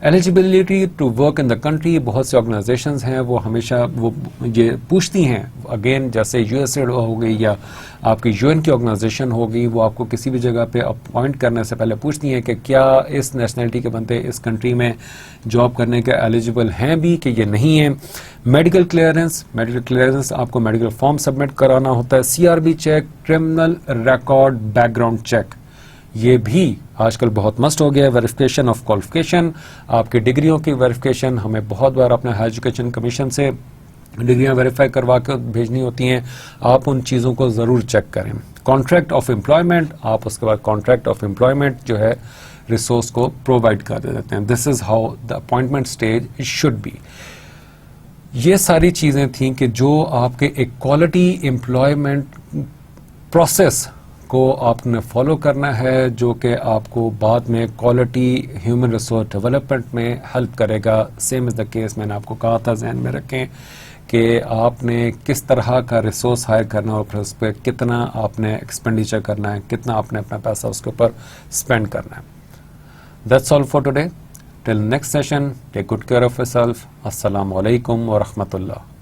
Eligibility to work in the country, بہت سی آرگنائزیشنز ہیں وہ ہمیشہ وہ یہ پوچھتی ہیں، اگین جیسے یو ایس اے ہو گئی یا آپ کی یو این کی آرگنائزیشن ہوگی، وہ آپ کو کسی بھی جگہ پہ اپوائنٹ کرنے سے پہلے پوچھتی ہیں کہ کیا اس نیشنلٹی کے بندے اس کنٹری میں جاب کرنے کے ایلیجیبل ہیں بھی کہ یہ نہیں ہیں. میڈیکل کلیئرنس آپ کو میڈیکل فارم سبمٹ کرانا ہوتا ہے. C R B check, criminal record background check, یہ بھی آج کل بہت مسٹ ہو گیا ہے. ویریفیکیشن آف کوالیفیکیشن، آپ کی ڈگریوں کی ویریفیکیشن، ہمیں بہت بار اپنے ہائر ایجوکیشن کمیشن سے ڈگریاں ویریفائی کروا کے بھیجنی ہوتی ہیں، آپ ان چیزوں کو ضرور چیک کریں. کانٹریکٹ آف امپلائمنٹ، آپ اس کے بعد کانٹریکٹ آف امپلائمنٹ جو ہے ریسورس کو پرووائڈ کر دیتے ہیں. This is how the appointment stage should be. یہ ساری چیزیں تھیں کہ جو آپ کے ایک کوالٹی امپلائمنٹ پروسیس کو آپ نے فالو کرنا ہے، جو کہ آپ کو بعد میں کوالٹی ہیومن ریسورس ڈیولپمنٹ میں ہیلپ کرے گا. سیم از دا کیس میں نے آپ کو کہا تھا، ذہن میں رکھیں کہ آپ نے کس طرح کا ریسورس ہائر کرنا اور پھر اس پہ کتنا آپ نے ایکسپینڈیچر کرنا ہے، کتنا آپ نے اپنا پیسہ اس کے اوپر اسپینڈ کرنا ہے. That's all for today. Till next session, take good care of your self. السلام علیکم ورحمۃ اللہ.